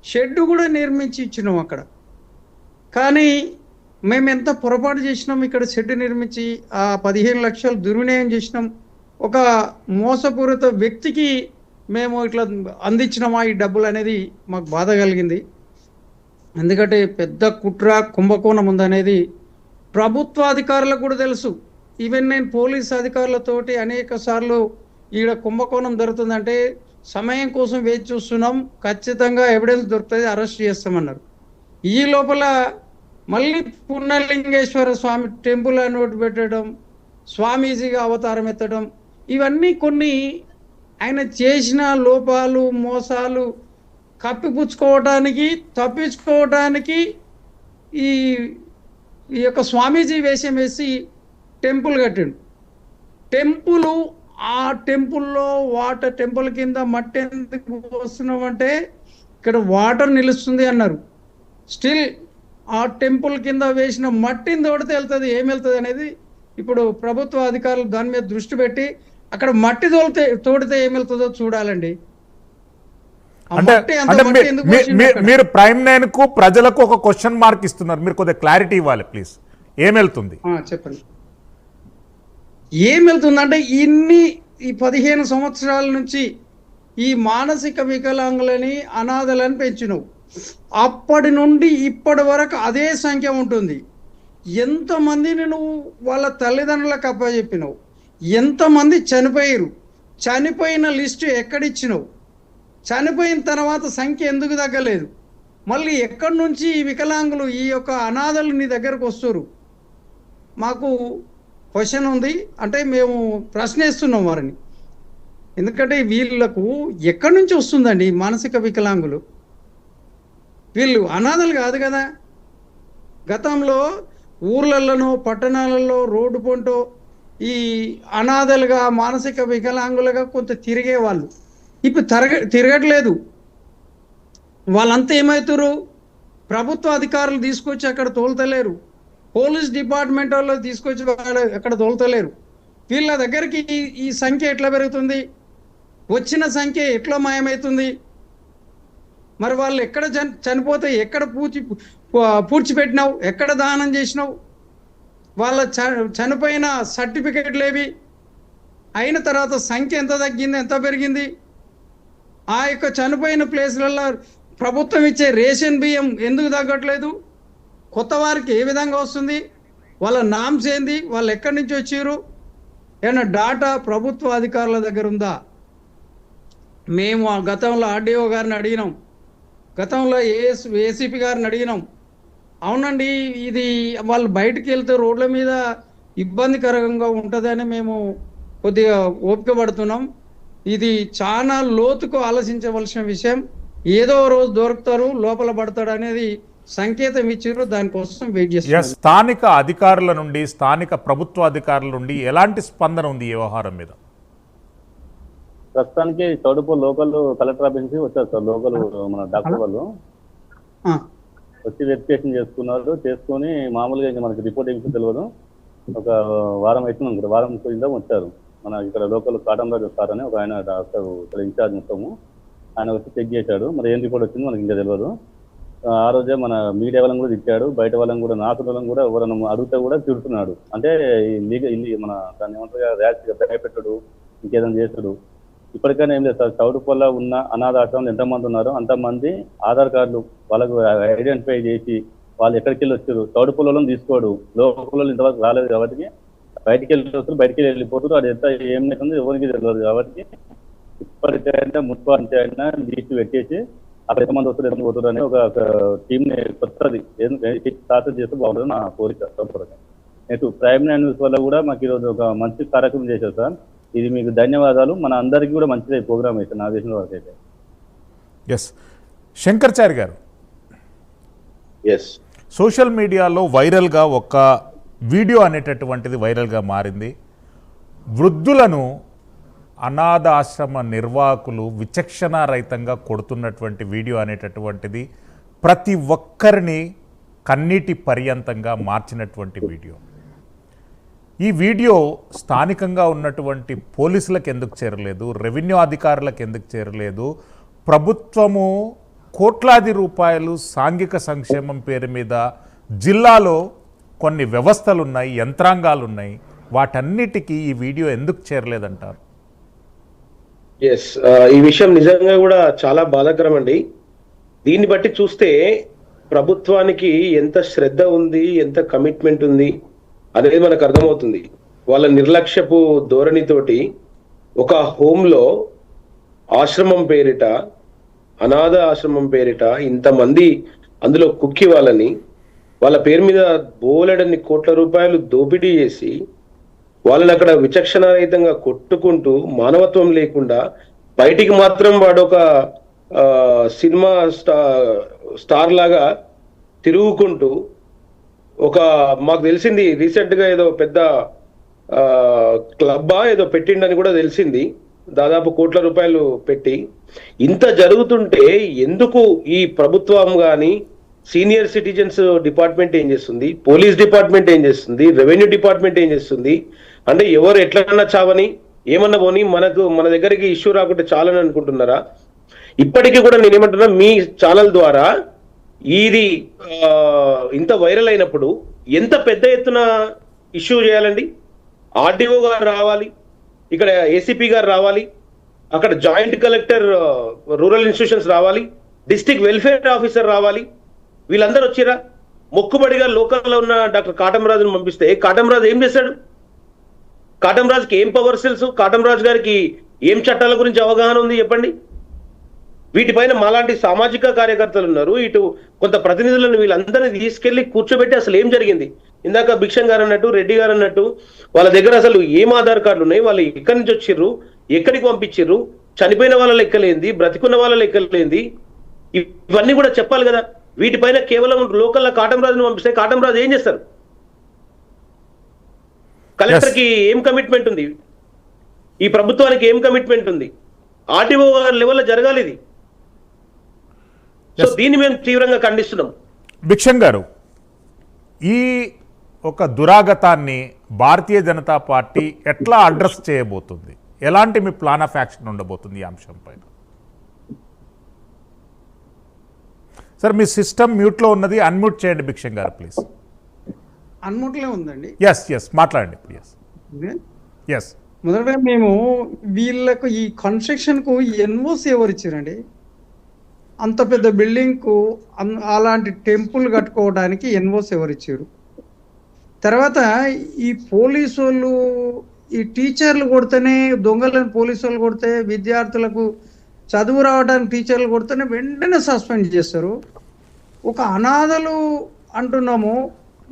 షెడ్ కూడా నిర్మించి ఇచ్చినాం అక్కడ. కానీ మేము ఎంత పొరపాటు చేసినాం, ఇక్కడ షెడ్ నిర్మించి ఆ 15 లక్షలు దుర్వినియోగం చేసినాం. ఒక మోసపూరిత వ్యక్తికి మేము ఇట్లా అందించినామా ఈ డబ్బులు అనేది మాకు బాధ కలిగింది. ఎందుకంటే పెద్ద కుట్ర కుంభకోణం ఉందనేది ప్రభుత్వ అధికారులకు కూడా తెలుసు. ఈవెన్ నేను పోలీస్ అధికారులతోటి అనేక సార్లు ఈడ కుంభకోణం జరుగుతుందంటే సమయం కోసం వేచి చూస్తున్నాం, ఖచ్చితంగా ఎవిడెన్స్ దొరుకుతుంది, అరెస్ట్ చేస్తామన్నారు. ఈ లోపల మళ్ళీ పున్నలింగేశ్వర స్వామి టెంపుల్ అని ఒకటి పెట్టడం, స్వామీజీగా అవతారం ఎత్తడం, ఇవన్నీ కొన్ని ఆయన చేసిన లోపాలు మోసాలు కప్పిపుచ్చుకోవడానికి తప్పించుకోవడానికి ఈ యొక్క స్వామీజీ వేషం వేసి టెంపుల్ కట్టిండు. ఆ టెంపుల్లో వాటర్ టెంపుల్ కింద మట్టి ఎందుకు వస్తున్నామంటే ఇక్కడ వాటర్ నిలుస్తుంది అన్నారు. స్టిల్ ఆ టెంపుల్ కింద వేసిన మట్టిని తోడితే వెళ్తుంది, ఏమి వెళ్తుంది అనేది ఇప్పుడు ప్రభుత్వ అధికారులు దాని మీద దృష్టి పెట్టి అక్కడ మట్టి తోడితే ఏమి వెళ్తుందో చూడాలండి. మీరు ప్రైమ్ 9 కు ప్రజలకు ఒక క్వశ్చన్ మార్క్ ఇస్తున్నారు, మీరు కొద్దిగా క్లారిటీ ఇవ్వాలి ప్లీజ్. ఏం వెళ్తుంది చెప్పండి. ఏం వెళ్తుందంటే ఈ 15 సంవత్సరాల నుంచి ఈ మానసిక వికలాంగులని అనాథలని పెంచినవు. అప్పటి నుండి ఇప్పటి వరకు అదే సంఖ్య ఉంటుంది. ఎంతమందిని నువ్వు వాళ్ళ తల్లిదండ్రులకు అప్పచెప్పినవు, ఎంతమంది చనిపోయారు, చనిపోయిన లిస్టు ఎక్కడిచ్చినవు, చనిపోయిన తర్వాత సంఖ్య ఎందుకు తగ్గలేదు, మళ్ళీ ఎక్కడి నుంచి ఈ వికలాంగులు ఈ యొక్క అనాథలు నీ దగ్గరకు వస్తారు, మాకు క్వశ్చన్ ఉంది. అంటే మేము ప్రశ్నిస్తున్నాం వారిని. ఎందుకంటే వీళ్ళకు ఎక్కడి నుంచి వస్తుందండి మానసిక వికలాంగులు? వీళ్ళు అనాథలు కాదు కదా. గతంలో ఊర్లలోనో పట్టణాలలో రోడ్డు పొంటో ఈ అనాథలుగా మానసిక వికలాంగులుగా కొంత తిరిగేవాళ్ళు. ఇప్పుడు తిరగట్లేదు. వాళ్ళంతా ఏమవుతారు, ప్రభుత్వ అధికారులు తీసుకొచ్చి అక్కడ తోలుతలేరు, పోలీస్ డిపార్ట్మెంట్ వాళ్ళు తీసుకొచ్చి అక్కడ తోలుతలేరు. వీళ్ళ దగ్గరికి ఈ సంఖ్య ఎట్లా పెరుగుతుంది, వచ్చిన సంఖ్య ఎట్లా మాయమవుతుంది? మరి వాళ్ళు ఎక్కడ చనిపోతే ఎక్కడ పూడ్చిపెట్టినావు, ఎక్కడ దానం చేసినావు, వాళ్ళ చనిపోయిన సర్టిఫికెట్లు ఏవి, అయిన తర్వాత సంఖ్య ఎంత తగ్గింది ఎంత పెరిగింది? ఆ యొక్క చనిపోయిన ప్లేస్లలో ప్రభుత్వం ఇచ్చే రేషన్ బియ్యం ఎందుకు తగ్గట్లేదు? కొత్త వారికి ఏ విధంగా వస్తుంది, వాళ్ళ నామ్స్ ఏంది, వాళ్ళు ఎక్కడి నుంచి వచ్చారు, ఏమన్నా డాటా ప్రభుత్వ అధికారుల దగ్గర ఉందా? మేము ఆ గతంలో ఆర్డీఓ గారిని అడిగినాం, గతంలో ఏసీపీ గారిని అడిగినాం. అవునండి, ఇది వాళ్ళు బయటికి వెళ్తే రోడ్ల మీద ఇబ్బందికరంగా ఉంటుందని మేము కొద్దిగా ఓపిక పడుతున్నాం. ఇది చాలా లోతుకు ఆలోచించవలసిన విషయం. ఏదో రోజు దొరుకుతారు, లోపల పడతాడు అనేది సంకేతం ఇచ్చారు. దానికోసం వెయిట్ చేస్తున్నారు. స్థానిక అధికారుల నుండి, స్థానిక ప్రభుత్వ అధికారుల నుండి ఎలాంటి స్పందన ఉంది ఈ వ్యవహారం మీద? ప్రస్తుతానికి చౌటుపల్లి లోకల్ కలెక్టర్ ఆఫీస్ నుంచి వచ్చారు సార్. లోకల్ మన డాక్టర్ వాళ్ళు వచ్చి వెరిఫికేషన్ చేసుకొని మామూలుగా ఇంకా మనకి రిపోర్ట్ ఏమిటో తెలియదు. ఒక వారం అవుతుంది అనుకుంటా, వారం కింద వచ్చారు. మన ఇక్కడ లోకల్ కాటంరాజు సార్ అని ఒక ఆయన డాక్టర్ ఇక్కడ ఇన్ఛార్జ్ మొత్తము, ఆయన వచ్చి చెక్ చేశాడు. మరి ఏం రిపోర్ట్ వచ్చింది మనకి ఇంకా తెలియదు. ఆ రోజే మన మీడియా వాళ్ళని కూడా తిట్టాడు, బయట వాళ్ళని కూడా, నాటు వాళ్ళని కూడా ఎవరైనా అడిగితే కూడా తిడుతున్నాడు. అంటే మన దాన్ని ఏమంటారు, ర్యాష్ భయపెట్టడు, ఇంకేదైనా చేస్తాడు. ఇప్పటికైనా ఏం లేదు సార్, చౌటుపల్లిలో ఉన్న అనాథాశ్రమంలో ఎంతమంది ఉన్నారో అంతమంది ఆధార్ కార్డులు వాళ్ళకు ఐడెంటిఫై చేసి వాళ్ళు ఎక్కడికి వెళ్ళి వచ్చారు. చౌటుపల్లిలో తీసుకోడు, లోకల్లో ఇంతవరకు రాలేదు కాబట్టి బయటికి వెళ్ళి వస్తారు, బయటికి వెళ్ళిపోతారు. అది ఎంత ఏమైతుందో ఎవరికి తెలియదు కాబట్టి ఇప్పటికైనా మున్సిపాలిటీ లిస్ట్ పెట్టేసి అక్కడ ఎంతమంది వస్తారు ఎంతమంది పోతారు అని ఒక టీంని కొత్తది స్టార్ట్ చేస్తే బాగుంటుంది నా కోరిక. నెక్స్ట్ ప్రైమ్ 9 న్యూస్ వల్ల కూడా మాకు ఈరోజు ఒక మంచి కార్యక్రమం చేశారు సార్. ఇది మీకు ధన్యవాదాలు. మన అందరికీ కూడా మంచిది ప్రోగ్రామ్ అయితే నా దేశంలో వరకు అయితే. ఎస్ శంకర్చారి గారు, సోషల్ మీడియాలో వైరల్గా ఒక వీడియో అనేటటువంటిది వైరల్గా మారింది. వృద్ధులను అనాథ ఆశ్రమ నిర్వాహకులు విచక్షణారహితంగా కొడుతున్నటువంటి వీడియో అనేటటువంటిది ప్రతి ఒక్కరిని కన్నీటి పర్యంతంగా మార్చినటువంటి వీడియో. ఈ వీడియో స్థానికంగా ఉన్నటువంటి పోలీసులకు ఎందుకు చేరలేదు, రెవెన్యూ అధికారులకు ఎందుకు చేరలేదు? ప్రభుత్వము కోట్లాది రూపాయలు సాంఘిక సంక్షేమం పేరు మీద జిల్లాలో కొన్ని వ్యవస్థలు ఉన్నాయి, యంత్రాంగాలు ఉన్నాయి, వాటన్నిటికీ ఈ వీడియో ఎందుకు చేరలేదంటారు? ఎస్, ఈ విషయం నిజంగా కూడా చాలా బాధాకరం అండి. దీన్ని బట్టి చూస్తే ప్రభుత్వానికి ఎంత శ్రద్ధ ఉంది, ఎంత కమిట్మెంట్ ఉంది అనేది మనకు అర్థమవుతుంది. వాళ్ళ నిర్లక్ష్యపు ధోరణితోటి ఒక హోమ్లో ఆశ్రమం పేరిట, అనాథ ఆశ్రమం పేరిట ఇంతమంది అందులో కుక్కి వాళ్ళ పేరు మీద బోలెడన్ని కోట్ల రూపాయలు దోపిడీ చేసి వాళ్ళని అక్కడ విచక్షణారహితంగా కొట్టుకుంటూ మానవత్వం లేకుండా బయటికి మాత్రం వాడు ఒక సినిమా స్టార్ లాగా తిరుగుకుంటూ మాకు తెలిసింది రీసెంట్ గా ఏదో పెద్ద క్లబ్బా ఏదో పెట్టిండని కూడా తెలిసింది, దాదాపు కోట్ల రూపాయలు పెట్టి. ఇంత జరుగుతుంటే ఎందుకు ఈ ప్రభుత్వం కానీ, సీనియర్ సిటిజన్స్ డిపార్ట్మెంట్ ఏం చేస్తుంది, పోలీస్ డిపార్ట్మెంట్ ఏం చేస్తుంది, రెవెన్యూ డిపార్ట్మెంట్ ఏం చేస్తుంది? అంటే ఎవరు ఎట్లన్నా చావని ఏమన్నా పోని మన దగ్గరికి ఇష్యూ రాకుంటే చాలని అనుకుంటున్నారా? ఇప్పటికీ కూడా నేనేమంటున్నా, మీ ఛానల్ ద్వారా ఇది ఇంత వైరల్ అయినప్పుడు ఎంత పెద్ద ఎత్తున ఇష్యూ చేయాలండి? ఆర్డీఓ గారు రావాలి, ఇక్కడ ఏసీపీ గారు రావాలి, అక్కడ జాయింట్ కలెక్టర్ రూరల్ ఇన్స్టిట్యూషన్స్ రావాలి, డిస్ట్రిక్ట్ వెల్ఫేర్ ఆఫీసర్ రావాలి. వీళ్ళందరూ వచ్చిరా? మొక్కుబడిగా లోకల్లో ఉన్న డాక్టర్ కాటంరాజును పంపిస్తే కాటంరాజు ఏం చేశాడు? కాటంరాజుకి ఏం పవర్స్ తెలుసు? కాటంరాజు గారికి ఏం చట్టాల గురించి అవగాహన ఉంది చెప్పండి? వీటిపైన మాలాంటి సామాజిక కార్యకర్తలు ఉన్నారు, ఇటు కొంత ప్రతినిధులను వీళ్ళందరినీ తీసుకెళ్లి కూర్చోబెట్టి అసలు ఏం జరిగింది, ఇందాక భిక్షం గారు అన్నట్టు, రెడ్డి గారు అన్నట్టు వాళ్ళ దగ్గర అసలు ఏం ఆధార్ కార్డులు ఉన్నాయి, వాళ్ళు ఎక్కడి నుంచి వచ్చిర్రు, ఎక్కడికి పంపించిర్రు, చనిపోయిన వాళ్ళ లెక్కలేంది, బ్రతికున్న వాళ్ళ లెక్కలేంది, ఇవన్నీ కూడా చెప్పాలి కదా. వీటిపైన కేవలం లోకల్లో కాటంరాజును పంపిస్తే కాటంరాజు ఏం చేస్తారు? కలెక్టర్ కి ఏం కమిట్మెంట్ ఉంది? ఈ ప్రభుత్వానికి ఏం కమిట్మెంట్ ఉంది? ఆర్టీఓ లెవెల్లో జరగాలి ఇది. సో దీన్ని మేము తీవ్రంగా ఖండిస్తున్నాం. భిక్షం గారు, ఈ ఒక దురాగతాన్ని భారతీయ జనతా పార్టీ ఎట్లా అడ్రస్ చేయబోతుంది? ఎలాంటి మీ ప్లాన్ ఆఫ్ యాక్షన్ ఉండబోతుంది ఈ అంశం పైన? సార్, మీ సిస్టమ్ మ్యూట్లో ఉన్నది, అన్మ్యూట్ చేయండి భిక్షం గారు ప్లీజ్. అన్మ్యూట్లో ఉందండి. ఎస్ మాట్లాడండి ప్లీజ్. ఎస్, మొదటగా మేము వీళ్ళకు ఈ కన్స్ట్రక్షన్ కు ఎన్ఓసి ఎవరు ఇచ్చారండి? అంత పెద్ద బిల్డింగ్ కు అలాంటి టెంపుల్ కట్టుకోవడానికి ఎన్ఓసి ఎవరు ఇచ్చారు? తర్వాత ఈ పోలీసు వాళ్ళు, ఈ టీచర్లు కొడితేనే, దొంగలను పోలీసు వాళ్ళు కొడితే, విద్యార్థులకు చదువు రావడానికి టీచర్లు కొడితేనే వెంటనే సస్పెండ్ చేస్తారు. ఒక అనాథలు అంటున్నాము,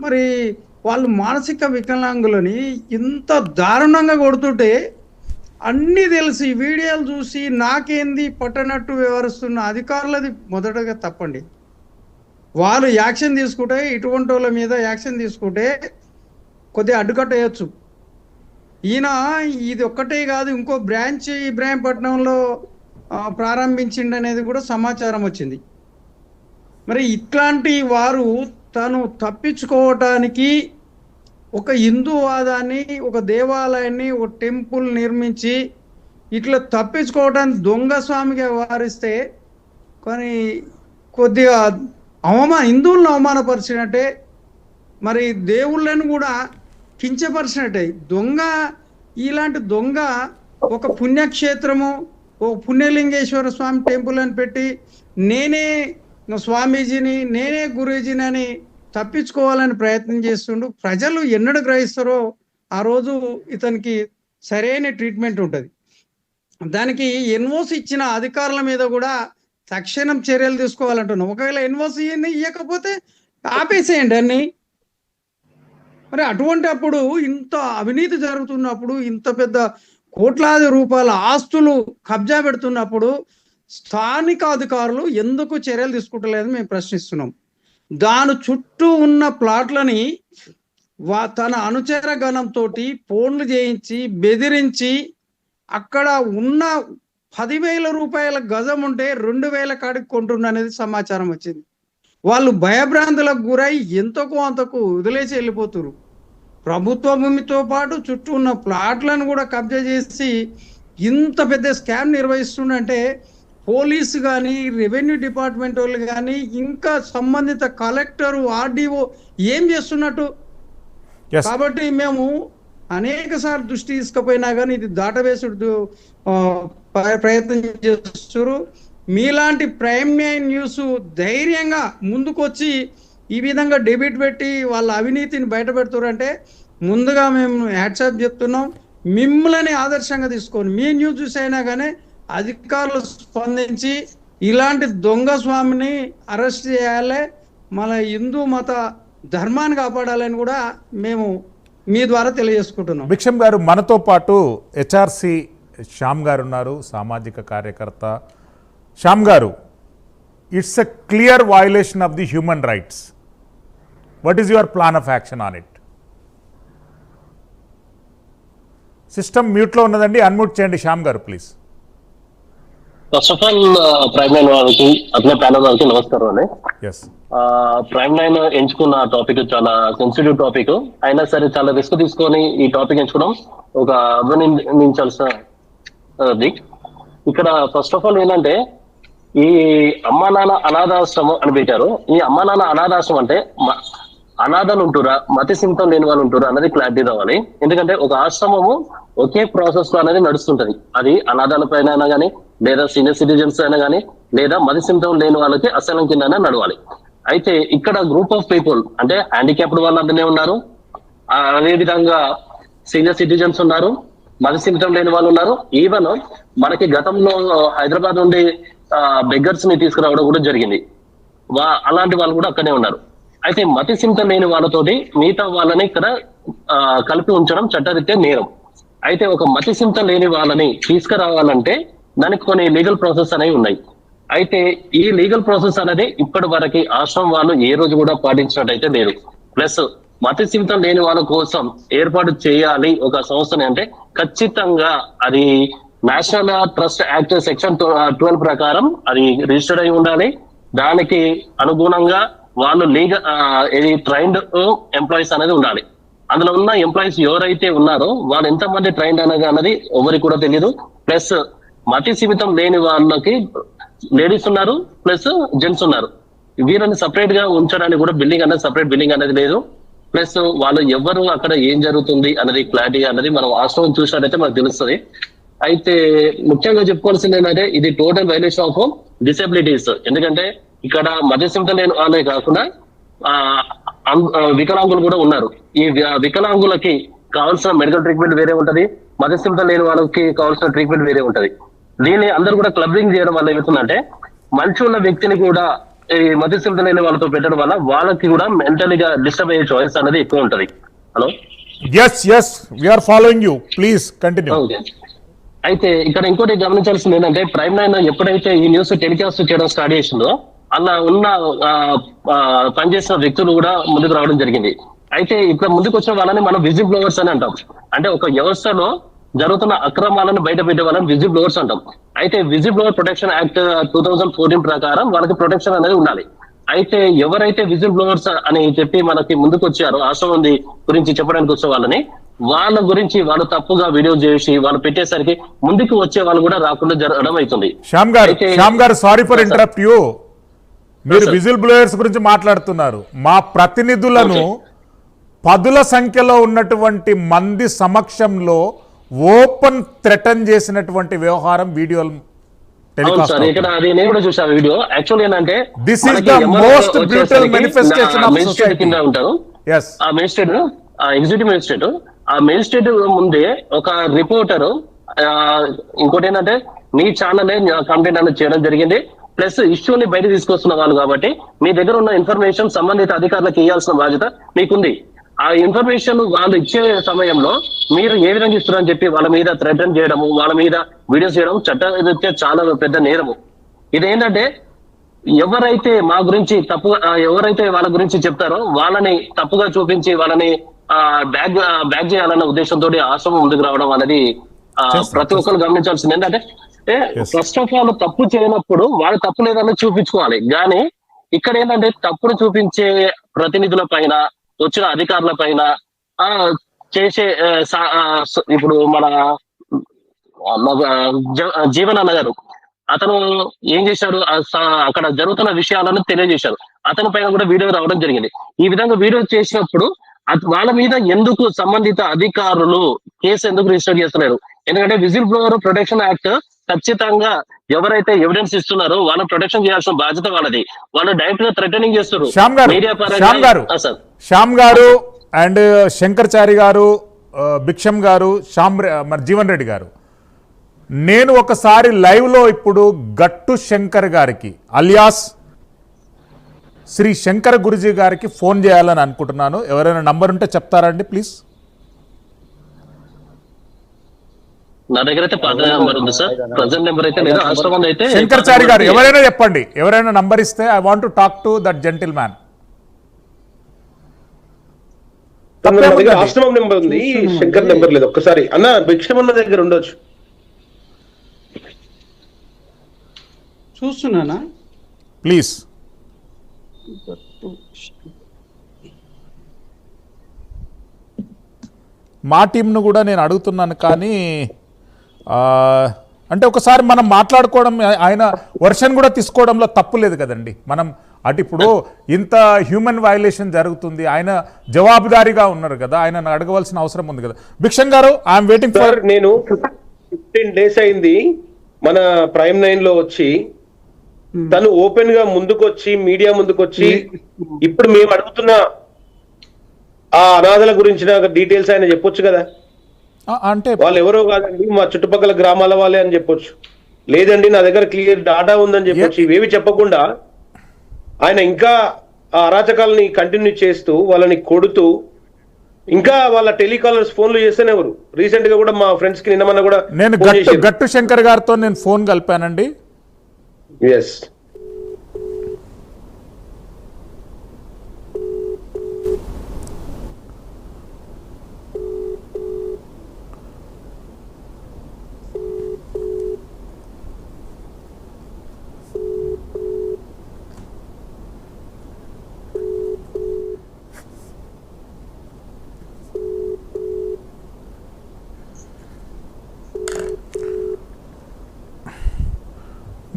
మరి వాళ్ళు మానసిక వికలాంగులని ఇంత దారుణంగా కొడుతుంటే అన్నీ తెలిసి ఈ వీడియోలు చూసి నాకేంది పట్టనట్టు వ్యవహరిస్తున్న అధికారులది మొదటగా తప్పండి. వాళ్ళు యాక్షన్ తీసుకుంటే, ఇటువంటి వాళ్ళ మీద యాక్షన్ తీసుకుంటే కొద్దిగా అడ్డుకట్టేయచ్చు. ఈయన ఇది ఒక్కటే కాదు, ఇంకో బ్రాంచ్ ఇబ్రాహీంపట్నంలో ప్రారంభించిండనేది కూడా సమాచారం వచ్చింది. మరి ఇట్లాంటి వారు తను తప్పించుకోవటానికి ఒక హిందూవాదాన్ని, ఒక దేవాలయాన్ని, ఒక టెంపుల్ నిర్మించి ఇట్లా తప్పించుకోవడానికి దొంగ స్వామిగా వ్యవహరిస్తే కానీ కొద్దిగా హిందువులను అవమానపరిచినట్టే, మరి దేవుళ్ళను కూడా కించపరిచినట్టే. ఇలాంటి దొంగ ఒక పుణ్యక్షేత్రము, ఒక పుణ్యలింగేశ్వర స్వామి టెంపుల్ అని పెట్టి నేనే స్వామీజీని, నేనే గురూజీని అని తప్పించుకోవాలని ప్రయత్నం చేస్తుండు. ప్రజలు ఎన్నడూ గ్రహిస్తారో ఆ రోజు ఇతనికి సరైన ట్రీట్మెంట్ ఉంటుంది. దానికి ఎన్ఓసి ఇచ్చిన అధికారుల మీద కూడా తక్షణం చర్యలు తీసుకోవాలంటున్నాం. ఒకవేళ ఎన్ఓసి ఇవ్వకపోతే ఆపేసేయండి అన్ని. మరి అటువంటి అప్పుడు, ఇంత అవినీతి జరుగుతున్నప్పుడు, ఇంత పెద్ద కోట్లాది రూపాయల ఆస్తులు కబ్జా పెడుతున్నప్పుడు స్థానిక అధికారులు ఎందుకు చర్యలు తీసుకుంటలేదని మేము ప్రశ్నిస్తున్నాం. దాని చుట్టూ ఉన్న ప్లాట్లని తన అనుచర గణంతో ఫోన్లు చేయించి బెదిరించి అక్కడ ఉన్న 10,000 రూపాయల గజం ఉంటే 2,000 కాడికి కొంటున్న అనేది సమాచారం వచ్చింది. వాళ్ళు భయభ్రాంతులకు గురై ఎంతకో అంతకు వదిలేసి వెళ్ళిపోతున్నారు. ప్రభుత్వ భూమితో పాటు చుట్టూ ఉన్న ప్లాట్లను కూడా కబ్జా చేసి ఇంత పెద్ద స్కామ్ నిర్వహిస్తుందంటే పోలీసు కానీ, రెవెన్యూ డిపార్ట్మెంట్ వాళ్ళు కానీ, ఇంకా సంబంధిత కలెక్టరు, ఆర్డీఓ ఏం చేస్తున్నట్టు. కాబట్టి మేము అనేక సార్లు దృష్టి తీసుకుపోయినా కానీ ఇది దాటవేసుడు ప్రయత్నం చేస్తున్నారు. మీలాంటి ప్రైమ్ 9 న్యూస్ ధైర్యంగా ముందుకొచ్చి ఈ విధంగా డెబిట్ పెట్టి వాళ్ళ అవినీతిని బయట పెడుతున్నారంటే ముందుగా మేము హ్యాట్సాప్ చెప్తున్నాం. మిమ్మల్ని ఆదర్శంగా తీసుకొని మీ న్యూస్ చూసి అయినా కానీ అధికారులు స్పందించి ఇలాంటి దొంగ స్వామిని అరెస్ట్ చేయాలి, మన హిందూ మత ధర్మాన్ని కాపాడాలని కూడా మేము మీ ద్వారా తెలియజేసుకుంటున్నాం. భిక్షం గారు, మనతో పాటు హెచ్ఆర్సి శ్యామ్ గారు ఉన్నారు, సామాజిక కార్యకర్త. శ్యామ్ గారు, it's a clear violation of the human rights. What is your plan of action on it? System మ్యూట్లో ఉన్నదండి, అన్మ్యూట్ చేయండి శ్యామ్ గారు please. First of all prime 9 వాళ్ళకి అట్లే ప్యానల్ వాళ్ళకి నమస్కారం అండి. ప్రైమ్ 9 ఎంచుకున్న టాపిక్ చాలా సెన్సిటివ్ టాపిక్ అయినా సరే చాలా రిస్క్ తీసుకొని ఈ టాపిక్ ఎంచుకోవడం ఒక అభినందించాల్సినది. ఇక్కడ ఫస్ట్ ఆఫ్ ఆల్ ఏంటంటే ఈ అమ్మా నాన్న అనాథాశ్రమం అని పెట్టారు. ఈ అమ్మా నాన్న అనాథాశ్రమం అంటే అనాథలు ఉంటురా, మతి సింతం లేని వాళ్ళు ఉంటురా అన్నది క్లారిటీ రావాలి. ఎందుకంటే ఒక ఆశ్రమము ఒకే ప్రాసెస్ లో అనేది నడుస్తుంటది. అది అనాథాల పైన అయినా కానీ, లేదా సీనియర్ సిటిజన్స్ అయినా కానీ, లేదా మతి సింతం లేని వాళ్ళకి అసలం కింద నడవాలి. అయితే ఇక్కడ గ్రూప్ ఆఫ్ పీపుల్ అంటే హ్యాండిక్యాప్డ్ వాళ్ళు అందరినీ ఉన్నారు, అదే విధంగా సీనియర్ సిటిజన్స్ ఉన్నారు, మతి సింతం లేని వాళ్ళు ఉన్నారు. ఈవెన్ మనకి గతంలో హైదరాబాద్ నుండి బెగ్గర్స్ ని తీసుకురావడం కూడా జరిగింది. అలాంటి వాళ్ళు కూడా అక్కడే ఉన్నారు. అయితే మతి సింతం లేని వాళ్ళతోటి మిగతా వాళ్ళని ఇక్కడ కలిపి ఉంచడం చట్టరీత్యా నేరం. అయితే ఒక మతి సింతం లేని వాళ్ళని తీసుకురావాలంటే దానికి కొన్ని లీగల్ ప్రాసెస్ అనేవి ఉన్నాయి. అయితే ఈ లీగల్ ప్రాసెస్ అనేది ఇప్పటి వరకు ఆశ్రమం వాళ్ళు ఏ రోజు కూడా పాటించినట్టయితే లేదు. ప్లస్ మతి సింతం లేని వాళ్ళ కోసం ఏర్పాటు చేయాలి ఒక సంస్థని అంటే ఖచ్చితంగా అది నేషనల్ ట్రస్ట్ యాక్ట్ సెక్షన్ 12 ప్రకారం అది రిజిస్టర్డ్ అయి ఉండాలి. దానికి అనుగుణంగా వాళ్ళు లీగల్ ట్రైన్డ్ ఎంప్లాయీస్ అనేది ఉండాలి. అందులో ఉన్న ఎంప్లాయీస్ ఎవరైతే ఉన్నారో వాళ్ళు ఎంతమంది ట్రైన్డ్ అనగా అన్నది ఎవరికి కూడా తెలియదు. ప్లస్ మతి సీమితం లేని వాళ్ళకి లేడీస్ ఉన్నారు, ప్లస్ జెంట్స్ ఉన్నారు. వీళ్ళని సపరేట్ గా ఉంచడానికి కూడా బిల్డింగ్ అనేది సపరేట్ బిల్డింగ్ అనేది లేదు. ప్లస్ వాళ్ళు ఎవరు అక్కడ ఏం జరుగుతుంది అనేది క్లారిటీ అనేది మనం ఆశ్రమం చూసినట్టయితే మనకు తెలుస్తుంది. అయితే ముఖ్యంగా చెప్పుకోవాల్సింది ఏంటంటే ఇది టోటల్ వైలేషన్ ఆఫ్ డిసెబిలిటీస్. ఎందుకంటే ఇక్కడ మధ్యస్థిత లేని వాళ్ళే కాకుండా వికలాంగులు కూడా ఉన్నారు. ఈ వికలాంగులకి కావాల్సిన మెడికల్ ట్రీట్మెంట్ వేరే ఉంటది, మధ్యస్థిత లేని వాళ్ళకి కావాల్సిన ట్రీట్మెంట్ వేరే ఉంటది. దీన్ని అందరూ కూడా క్లబ్బింగ్ చేయడం వల్ల ఏమవుతుందంటే మంచి ఉన్న వ్యక్తిని కూడా ఈ మధ్యస్థిత లేని వాళ్ళతో పెట్టడం వల్ల వాళ్ళకి కూడా మెంటలీగా డిస్టర్బ్ అయ్యే చాయిస్ అనేది ఎక్కువ ఉంటది. Hello, yes we are following you, please continue. అయితే ఇక్కడ ఇంకోటి గమనించాల్సింది ఏంటంటే ప్రైమ్ 9 ఎప్పుడైతే ఈ న్యూస్ టెలికాస్ట్ చేయడం స్టార్ట్ చేసిందో అలా ఉన్న పనిచేసిన వ్యక్తులు కూడా ముందుకు రావడం జరిగింది. అయితే ఇక్కడ ముందుకు వచ్చిన వాళ్ళని మనం విజిల్ బ్లోవర్స్ అని అంటాం. అంటే ఒక వ్యవస్థలో జరుగుతున్న అక్రమాలను బయట పెట్టే వాళ్ళని విజిల్ బ్లోవర్స్ అంటాం. అయితే విజిల్ బ్లోవర్ ప్రొటెక్షన్ యాక్ట్ 2014 ప్రకారం వాళ్ళకి ప్రొటెక్షన్ అనేది ఉండాలి. అయితే ఎవరైతే విజిల్ బ్లోవర్స్ అని చెప్పి మనకి ముందుకు వచ్చారో ఆశ్రమం గురించి చెప్పడానికి వచ్చే వాళ్ళని వాళ్ళ గురించి వాళ్ళు తప్పుగా వీడియో చేసి వాళ్ళు పెట్టేసరికి ముందుకు వచ్చే వాళ్ళు కూడా రాకుండా జరగడం అవుతుంది. శ్యామ్ గారు సారీ ఫర్ ఇంటరప్ట్ యూ. మీరు విజిల్ బ్లోయర్స్ గురించి మాట్లాడుతున్నారు. మా ప్రతినిధులను పదుల సంఖ్యలో ఉన్నటువంటి మంది సమక్షంలో ఓపెన్ థ్రెటన్ చేసినటువంటి వ్యవహారం వీడియోలు ఇక్కడ అది నేను కూడా చూసా వీడియో. యాక్చువల్ ఏంటంటే this is the most brutal manifestation of society కింద ఉంటారు. ఆ మేజిస్ట్రేట్ ఎగ్జిక్యూటివ్ మేజిస్ట్రేట్ ఆ మేజిస్ట్రేట్ ముందే ఒక రిపోర్టర్ ఇంకోటి ఏంటంటే మీ ఛానల్ కంప్లైంట్ అనేది చేయడం జరిగింది. ప్లస్ ఇష్యూని బయట తీసుకొస్తున్న వాళ్ళు కాబట్టి మీ దగ్గర ఉన్న ఇన్ఫర్మేషన్ సంబంధిత అధికారులకు ఇవ్వాల్సిన బాధ్యత మీకుంది. ఆ ఇన్ఫర్మేషన్ వాళ్ళు ఇచ్చే సమయంలో మీరు ఏ విధంగా ఇస్తున్నారని చెప్పి వాళ్ళ మీద థ్రెటన్ చేయడము, వాళ్ళ మీద వీడియోస్ చేయడం చట్టరీత్యా చాలా పెద్ద నేరము. ఇదేంటంటే ఎవరైతే మా గురించి తప్పుగా ఎవరైతే వాళ్ళ గురించి చెప్తారో వాళ్ళని తప్పుగా చూపించి వాళ్ళని బ్యాక్ చేయాలన్న ఉద్దేశంతో ఆశ్రమం ముందుకు రావడం అనేది ప్రతి ఒక్కరు గమనించాల్సింది. ఏంటంటే ఫస్ట్ ఆఫ్ ఆల్ తప్పు చేయనప్పుడు వాళ్ళు తప్పు లేదని చూపించుకోవాలి. కానీ ఇక్కడ ఏంటంటే తప్పును చూపించే ప్రతినిధుల పైన, వచ్చిన అధికారుల పైన చేసే ఇప్పుడు మన జీవన్ అన్న గారు అతను ఏం చేశాడు, అక్కడ జరుగుతున్న విషయాలను తెలియజేశారు. అతని పైన కూడా వీడియో రావడం జరిగింది. ఈ విధంగా వీడియో చేసినప్పుడు వాళ్ళ మీద ఎందుకు సంబంధిత అధికారులు కేసు ఎందుకు రిజిస్టర్ చేస్తున్నారు? ఎందుకంటే విజిల్ బ్లోవర్ ప్రొటెక్షన్ యాక్ట్ ఖచ్చితంగా ఎవరైతే ఎవిడెన్స్ ఇస్తున్నారో వాళ్ళని ప్రొటెక్షన్ చేయాల్సిన బాధ్యత వాళ్ళది. వాళ్ళు డైరెక్ట్ గా థ్రెటనింగ్ చేస్తారు. శ్యామ్ గారు అండ్ శంకర్చారి గారు, భిక్షం గారు, మరి జీవన్ రెడ్డి గారు, నేను ఒకసారి లైవ్ లో ఇప్పుడు గట్టు శంకర్ గారికి అలియాస్ శ్రీ శంకర గురుజీ గారికి ఫోన్ చేయాలని అనుకుంటున్నాను. ఎవరైనా నంబర్ ఉంటే చెప్తారండి ప్లీజ్. నా దగ్గర అయితే పాత నెంబర్ ఉంది సార్, ప్రజెంట్ నెంబర్ అయితే లేదు. ఆశ్రమం అయితే శంకర్చారి గారు ఎవరైనా చెప్పండి, ఎవరైనా నంబర్ ఇస్తే I want to talk to that gentle man. ఆశ్రమం నెంబర్ ఉంది, శంకర్ నెంబర్ లేదు. ఒక్కసారి అన్న భిక్షమన్న దగ్గర ఉండొచ్చు. చూస్తున్నానా ప్లీజ్. మా టీంను కూడా నేను అడుగుతున్నాను, కానీ అంటే ఒకసారి మనం మాట్లాడుకోవడం, ఆయన వర్షన్ కూడా తీసుకోవడంలో తప్పు లేదు కదండి. మనం అటు ఇప్పుడు ఇంత హ్యూమన్ వైలేషన్ జరుగుతుంది, ఆయన జవాబుదారీగా ఉన్నారు కదా, ఆయన అడగవలసిన అవసరం ఉంది కదా. భిక్షం గారు, ఐఎమ్ వెయిటింగ్ ఫర్. నేను 15 days అయింది మన ప్రైమ్ 9 లో వచ్చి, తను ఓపెన్ గా ముందుకొచ్చి మీడియా ముందుకొచ్చి ఇప్పుడు మేము అడుగుతున్న ఆ అనాథల గురించిన డీటెయిల్స్ ఆయన చెప్పొచ్చు కదా. అంటే వాళ్ళు ఎవరో కాదండి, మా చుట్టుపక్కల గ్రామాల వాళ్ళే అని చెప్పొచ్చు. లేదండి నా దగ్గర క్లియర్ డాటా ఉందని చెప్పొచ్చు. ఇవేవి చెప్పకుండా ఆయన ఇంకా ఆ అరాచకాలని కంటిన్యూ చేస్తూ వాళ్ళని కొడుతూ ఇంకా వాళ్ళ టెలికాలర్స్ ఫోన్లు చేస్తేనే ఎవరు. రీసెంట్ గా కూడా మా ఫ్రెండ్స్ కి నిన్న కూడా నేను గట్టు శంకర్ గారితో నేను ఫోన్ కలిపానండి. yes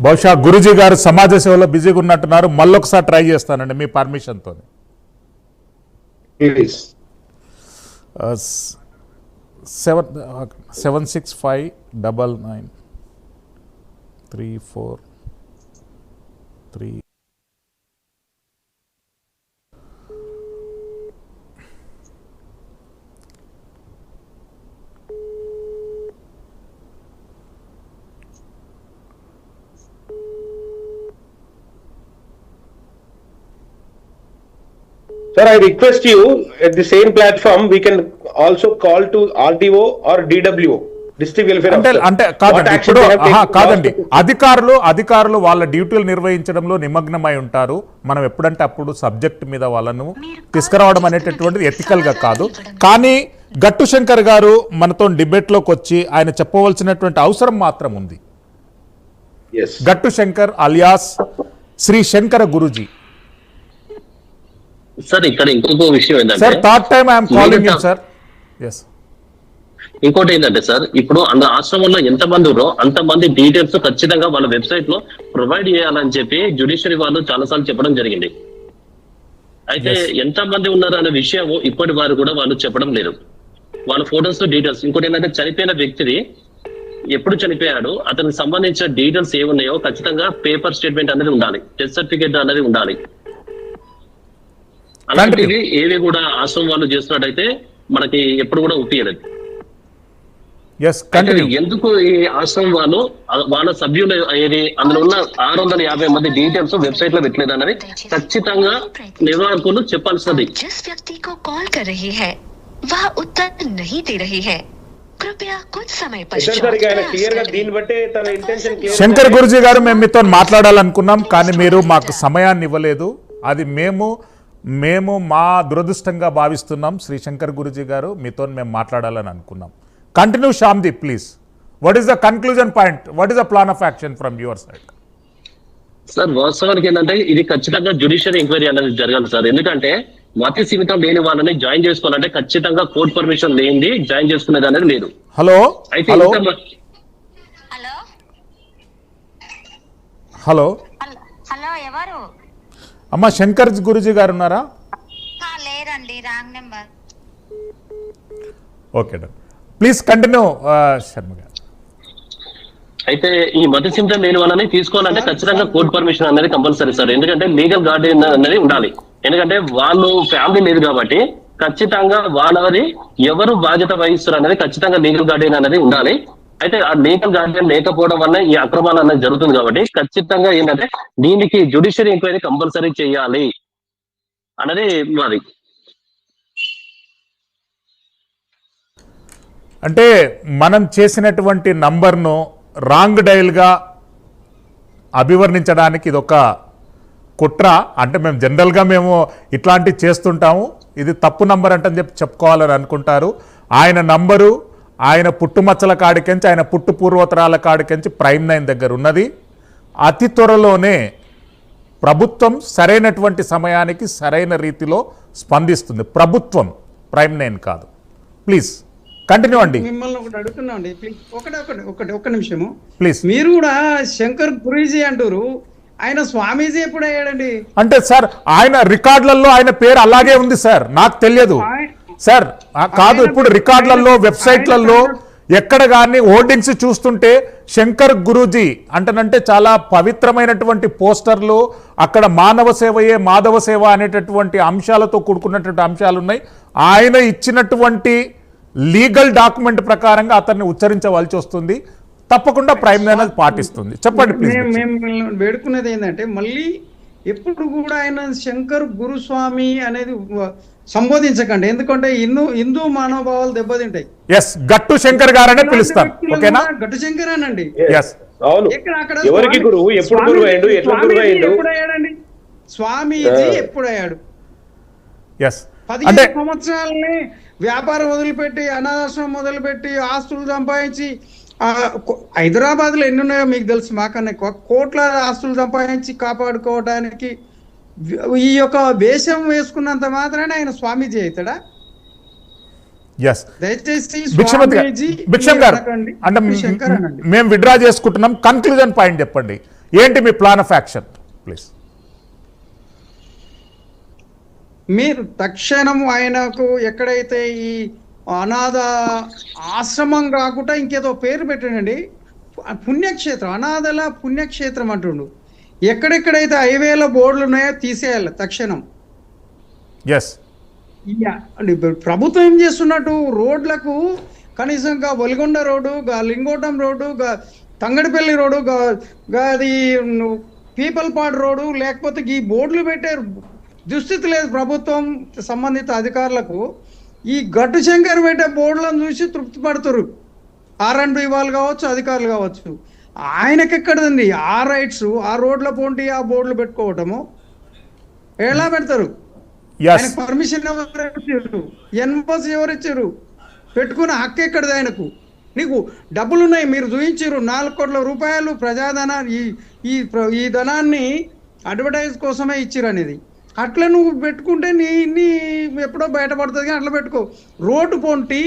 బహుశా గురుజీ గారు సమాజ సేవలో బిజీగా ఉన్నట్టున్నారు. మళ్ళొకసారి ట్రై చేస్తానండి మీ పర్మిషన్తో. 7659934. Sir, I request you at the same platform we can also call to RDO or DWO, District Welfare Officer. అంటే కాదండి, ఇప్పుడు కాదండి, అధికారులు వాళ్ళ డ్యూటీలు నిర్వహించడంలో నిమగ్నమై ఉంటారు. మనం ఎప్పుడంటే అప్పుడు సబ్జెక్ట్ మీద వాళ్ళను తీసుకురావడం అనేటటువంటిది ఎథికల్ గా కాదు. కానీ గట్టు శంకర్ గారు మనతో డిబేట్ లోకి వచ్చి ఆయన చెప్పవలసినటువంటి అవసరం మాత్రం ఉంది. గట్టు శంకర్ అలియాస్ శ్రీ శంకర గురుజీ. సార్ ఇక్కడ ఇంకొక విషయం ఏంటంటే sir, third time I'm calling you sir. yes. ఇంకోటి ఏంటంటే సార్, ఇప్పుడు ఆశ్రమంలో ఎంతమంది ఉన్నారో అంతమంది డీటెయిల్స్ ఖచ్చితంగా వాళ్ళ వెబ్సైట్ లో ప్రొవైడ్ చేయాలని చెప్పి జ్యుడిషియరీ వాళ్ళు చాలాసార్లు చెప్పడం జరిగింది. అయితే ఎంతమంది ఉన్నారు అనే విషయం ఇప్పటి వారు కూడా వాళ్ళు చెప్పడం లేదు. వాళ్ళ ఫోటోస్ డీటెయిల్స్. ఇంకోటి ఏంటంటే చనిపోయిన వ్యక్తిది ఎప్పుడు చనిపోయాడు, అతనికి సంబంధించిన డీటెయిల్స్ ఏమున్నాయో ఖచ్చితంగా పేపర్ స్టేట్మెంట్ అనేది ఉండాలి, డెత్ సర్టిఫికేట్ అనేది ఉండాలి. అలాంటివి ఏవి కూడా ఆశ్రమం వాళ్ళు చేస్తున్నట్టయితే మనకి ఎప్పుడు కూడా ఉపయోగలేదు. ఎందుకు ఈ ఆశ్రమం వాళ్ళు వాళ్ళ సభ్యులు ఏది అందులో ఉన్న 650 మంది డీటెయిల్స్ వెబ్సైట్ లో పెట్టలేదు అనేది ఖచ్చితంగా నిర్వాహకులు చెప్పాల్సింది. శంకర్ గురుజీ గారు, మేము మీతో మాట్లాడాలనుకున్నాం కానీ మీరు మాకు సమయాన్ని ఇవ్వలేదు. అది మేము మేము మా దురదృష్టంగా భావిస్తున్నాం శ్రీశంకర్ గురుజీ గారు, మీతో మేము మాట్లాడాలని అనుకున్నాం. Continue Shyamdeep please. What is the conclusion point? What is the plan of action from your side? Sir వాస్తవానికి ఏంటంటే ఇది ఖచ్చితంగా జ్యుడిషియల్ ఎంక్వైరీ అనేది జరగాలి సార్. ఎందుకంటే మతి సీమితం లేని వాళ్ళని జాయిన్ చేసుకోవాలంటే ఖచ్చితంగా కోర్టు పర్మిషన్ లేనిది జాయిన్ చేసుకునేది అనేది లేదు. హలో అయితే హలో ఇంత- హలో హలో హలో ఎవరు? అమ్మ శంకర్ గురుజీ గారు ఉన్నారా? లేరండి, wrong number. Okay done, please continue Sharma గారు. అయితే ఈ మతి సింటమ్ లేని వాళ్ళని తీసుకోవాలంటే ఖచ్చితంగా కోర్టు పర్మిషన్ అనేది కంపల్సరీ సార్. ఎందుకంటే లీగల్ గార్డియన్ అనేది ఉండాలి. ఎందుకంటే వాళ్ళు ఫ్యామిలీ లేదు కాబట్టి ఖచ్చితంగా వాళ్ళని ఎవరు బాధ్యత వహిస్తారు అనేది ఖచ్చితంగా లీగల్ గార్డియన్ అనేది ఉండాలి. అయితే ఆ లీగల్ గార్డియన్ లేకపోవడం వల్ల ఈ అక్రమాలు అనేది జరుగుతుంది కాబట్టి ఖచ్చితంగా ఏంటంటే దీనికి జ్యుడిషియల్ ఎంక్వైరీ కంపల్సరీ చేయాలి అనేది మాది. అంటే మనం చేసినటువంటి నంబర్ను రాంగ్ డయల్గా అభివర్ణించడానికి ఇదొక కుట్ర. అంటే మేము జనరల్గా మేము ఇట్లాంటివి చేస్తుంటాము, ఇది తప్పు నంబర్ అంటని చెప్పుకోవాలని అనుకుంటారు. ఆయన నంబరు ఆయన పుట్టుమచ్చల కాడికెంచి, ఆయన పుట్టు పూర్వోత్తరాల కాడికెంచి ప్రైమ్9 దగ్గర ఉన్నది. అతి త్వరలోనే ప్రభుత్వం సరైనటువంటి సమయానికి సరైన రీతిలో స్పందిస్తుంది. ప్రభుత్వం, ప్రైమ్9 కాదు. ప్లీజ్ కంటిన్యూ అండి. మిమ్మల్ని ఒకటి అడుగుతున్నా అండి ప్లీజ్, ఒక్క నిమిషము ప్లీజ్. మీరు కూడా శంకర్ గురూజీ అంటారు, ఆయన స్వామీజీ ఎప్పుడు అయ్యాడండి? అంటే సార్ ఆయన రికార్డులలో ఆయన పేరు అలాగే ఉంది సార్, నాకు తెలియదు సార్. కాదు, ఇప్పుడు రికార్డులలో వెబ్సైట్లలో ఎక్కడ కానీ హోర్డింగ్స్ చూస్తుంటే శంకర్ గురూజీ అంటనంటే చాలా పవిత్రమైనటువంటి పోస్టర్లు, అక్కడ మానవ సేవయే మాధవ సేవ అనేటటువంటి అంశాలతో కూడుకున్నటువంటి అంశాలు ఉన్నాయి. ఆయన ఇచ్చినటువంటి లీగల్ డాక్యుమెంట్ ప్రకారంగా అతన్ని ఉచ్చరించవలసి వస్తుంది. తప్పకుండా ప్రైమ్9 పాటిస్తుంది. చెప్పండి ప్లీజ్. మేము వేడుకునేది ఏంటంటే మళ్ళీ ఎప్పుడు కూడా ఆయన శంకర్ గురుస్వామి అనేది సంబోధించకండి, ఎందుకంటే హిందూ మనోభావాలు దెబ్బతింటాయి. ఎస్, గట్టు శంకర్ గారనే పిలుస్తాను, ఓకేనా? గట్టు శంకర్ అనండి. ఎస్, అవును. అక్కడ ఎవరికి గురువు, ఎప్పుడు గురువు అయ్యాడు, ఎట్లా గురువు అయ్యాడు? ఎప్పుడు అయ్యాడండి స్వామీజీ? ఎప్పుడు అయ్యాడు? ఎస్. 15 సంవత్సరాలని వ్యాపారం వదిలిపెట్టి, అనాథాశ్రమం మొదలుపెట్టి, ఆస్తులు సంపాదించి, హైదరాబాద్ లో ఎన్ని ఉన్నాయో మీకు తెలుసు, మాకన్నా ఎక్కువ కోట్ల ఆస్తులు సంపాదించి కాపాడుకోవడానికి ఈ యొక్క వేషం వేసుకున్నంత మాత్రాన ఆయన స్వామీజీ అవుతాడా? దయచేసి భిక్షం గారు అంటే మేము విడ్రా చేసుకుంటున్నాం. కన్క్లూజన్ పాయింట్ చెప్పండి, ఏంటి మీ ప్లాన్ ఆఫ్ యాక్షన్ ప్లీజ్? మీరు తక్షణం ఆయనకు ఎక్కడైతే ఈ అనాథ ఆశ్రమం కాకుండా ఇంకేదో పేరు పెట్టండి, పుణ్యక్షేత్రం, అనాథల పుణ్యక్షేత్రం అంటుండు. ఎక్కడెక్కడైతే హైవేలో బోర్డులు ఉన్నాయో తీసేయాలి తక్షణం. ఎస్. ప్రభుత్వం ఏం చేస్తున్నట్టు రోడ్లకు కనీసం Valigonda road, Lingotam road, Thangadipalli road, అది పీపల్పాడు రోడ్డు, లేకపోతే ఈ బోర్డులు పెట్టే దుస్థితి లేదు ప్రభుత్వం సంబంధిత అధికారులకు. ఈ గట్టు శంకర్ పెట్టే బోర్డులను చూసి తృప్తి పడుతురు R&B వాళ్ళు కావచ్చు, అధికారులు కావచ్చు. ఆయనకి ఎక్కడండి ఆ రైట్స్? ఆ రోడ్ల పోంటి ఆ బోర్డులు పెట్టుకోవటము ఎలా పెడతారు? ఆయనకు పర్మిషన్ ఎవరు ఇచ్చారు? ఎన్ఓసి ఎవరు ఇచ్చారు? పెట్టుకున్న హక్కు ఎక్కడది ఆయనకు? నీకు డబ్బులు ఉన్నాయి, మీరు చూపించారు 4 కోట్ల రూపాయలు ప్రజాధన, ఈ ధనాన్ని అడ్వర్టైజ్ కోసమే ఇచ్చిరు అనేది. అట్లా నువ్వు పెట్టుకుంటే నీ ఎప్పుడో బయటపడుతుంది, కానీ అట్లా పెట్టుకో. రోడ్డు పొంటి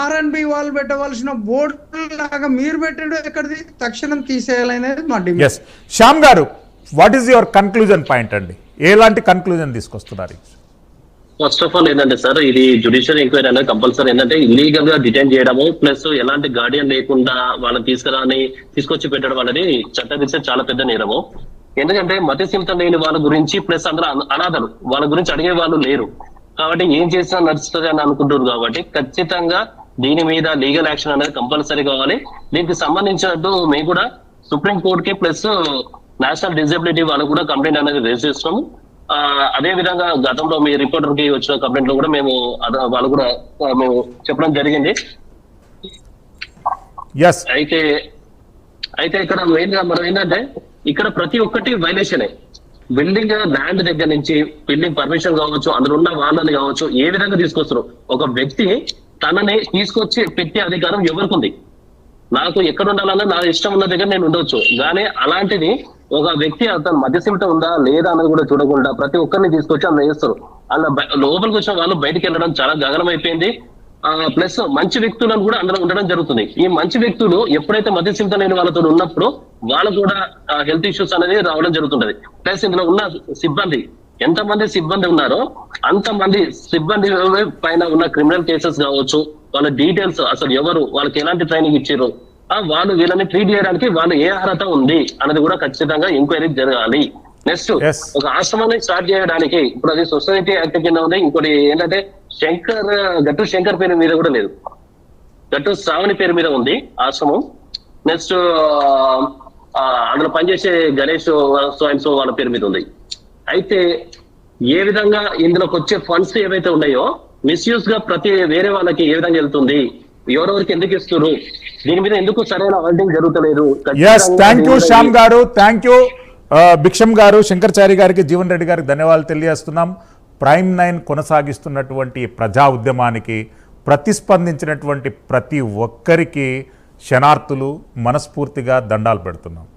R&B వాళ్ళు పెట్టవలసిన బోర్డు లాగా మీరు పెట్టడం ఎక్కడిది? తక్షణం తీసేయాలనేది మా డిమాండ్. శ్యామ్ గారు, what is your conclusion point అండి? ఎలాంటి కన్క్లూజన్ తీసుకొస్తున్నారు? ఫస్ట్ ఆఫ్ ఆల్ ఏంటంటే సార్, ఇది జ్యుడిషియల్ ఎంక్వైరీ అనేది కంపల్సరీ. ఏంటంటే ఇల్లీగల్ గా డిటైన్ చేయడము ప్లస్ ఎలాంటి గార్డియన్ లేకుండా వాళ్ళని తీసుకొచ్చి పెట్టడం అనేది చట్టరీత్యా చాలా పెద్ద నేరము. ఎందుకంటే మతి సింతం లేని వాళ్ళ గురించి ప్లస్ అందరూ అనాథలు, వాళ్ళ గురించి అడిగే వాళ్ళు లేరు కాబట్టి ఏం చేసినా నడుస్తుంది అని అనుకుంటున్నారు. కాబట్టి ఖచ్చితంగా దీని మీద లీగల్ యాక్షన్ అనేది కంపల్సరీ కావాలి. దీనికి సంబంధించినట్టు మేము కూడా సుప్రీం కోర్ట్ కి ప్లస్ నేషనల్ డిజబిలిటీ వాళ్ళకు కూడా కంప్లైంట్ అనేది రేజ్ చేస్తున్నాము. అదే విధంగా గతంలో మీ రిపోర్టర్ కి వచ్చిన కంప్లైంట్ లో కూడా మేము వాళ్ళు కూడా మేము చెప్పడం జరిగింది. అయితే ఇక్కడ మెయిన్ గా మనం ఏంటంటే ఇక్కడ ప్రతి ఒక్కటి వైలేషనే. బిల్డింగ్ ల్యాండ్ దగ్గర నుంచి బిల్డింగ్ పర్మిషన్ కావచ్చు, అందులో ఉన్న వాళ్ళని కావచ్చు, ఏ విధంగా తీసుకొస్తారు? ఒక వ్యక్తి తనని తీసుకొచ్చి పెట్టే అధికారం ఎవరికి ఉంది? నాకు ఎక్కడ ఉండాలన్నా నా ఇష్టం ఉన్న దగ్గర నేను ఉండొచ్చు, కానీ అలాంటిది ఒక వ్యక్తి అతను మధ్యస్థిమిత ఉందా లేదా అన్నది కూడా చూడకుండా ప్రతి ఒక్కరిని తీసుకొచ్చి అందులో వేస్తారు. అలా లోపలికి వచ్చిన వాళ్ళు బయటికి వెళ్ళడం చాలా గగనం అయిపోయింది. ప్లస్ మంచి వ్యక్తులను కూడా అందులో ఉండడం జరుగుతుంది. ఈ మంచి వ్యక్తులు ఎప్పుడైతే మధ్యస్థిమిత లేని వాళ్ళతో ఉన్నప్పుడు వాళ్ళు కూడా హెల్త్ ఇష్యూస్ అనేది రావడం జరుగుతుంటది. ప్లస్ ఇందులో ఉన్న సిబ్బంది, ఎంతమంది సిబ్బంది ఉన్నారో అంతమంది సిబ్బంది పైన ఉన్న క్రిమినల్ కేసెస్ కావచ్చు, వాళ్ళ డీటెయిల్స్, అసలు ఎవరు, వాళ్ళకి ఎలాంటి ట్రైనింగ్ ఇచ్చారు, వాళ్ళు వీళ్ళని ట్రీట్ చేయడానికి వాళ్ళు ఏ అర్హత ఉంది అన్నది కూడా ఖచ్చితంగా ఎంక్వైరీ జరగాలి. నెక్స్ట్ ఒక ఆశ్రమాన్ని స్టార్ట్ చేయడానికి ఇప్పుడు అది సొసైటీ యాక్ట్ కింద ఉంది. ఇంకోటి ఏంటంటే గట్టు శంకర్ పేరు మీద కూడా లేదు, గట్టు శ్రావణి పేరు మీద ఉంది ఆశ్రమం. నెక్స్ట్ అందులో పనిచేసే గణేష్ సో వాళ్ళ పేరు మీద ఉంది. అయితే ఏ విధంగా ఇందులోకి వచ్చే ఫండ్స్ ఏవైతే ఉన్నాయో మిస్యూజ్ గా వేరే వాళ్ళకి ఏ విధంగా వెళ్తుంది, ఎవరెవరికి ఎందుకు ఇస్తున్నారు, దీని మీద ఎందుకు సరైన ఆడిటింగ్ జరుగుతలేదు? థ్యాంక్ యూ శ్యామ్ గారు, థ్యాంక్ యూ భిక్షం గారు, శంకర్చారి గారికి, జీవన్ రెడ్డి గారికి ధన్యవాదాలు తెలియజేస్తున్నాం. ప్రైమ్ 9 కొనసాగిస్తున్నటువంటి ప్రజా ఉద్యమానికి ప్రతిస్పందించినటువంటి ప్రతి ఒక్కరికి శనార్థులు, మనస్ఫూర్తిగా దండాలు పెడుతున్నాం.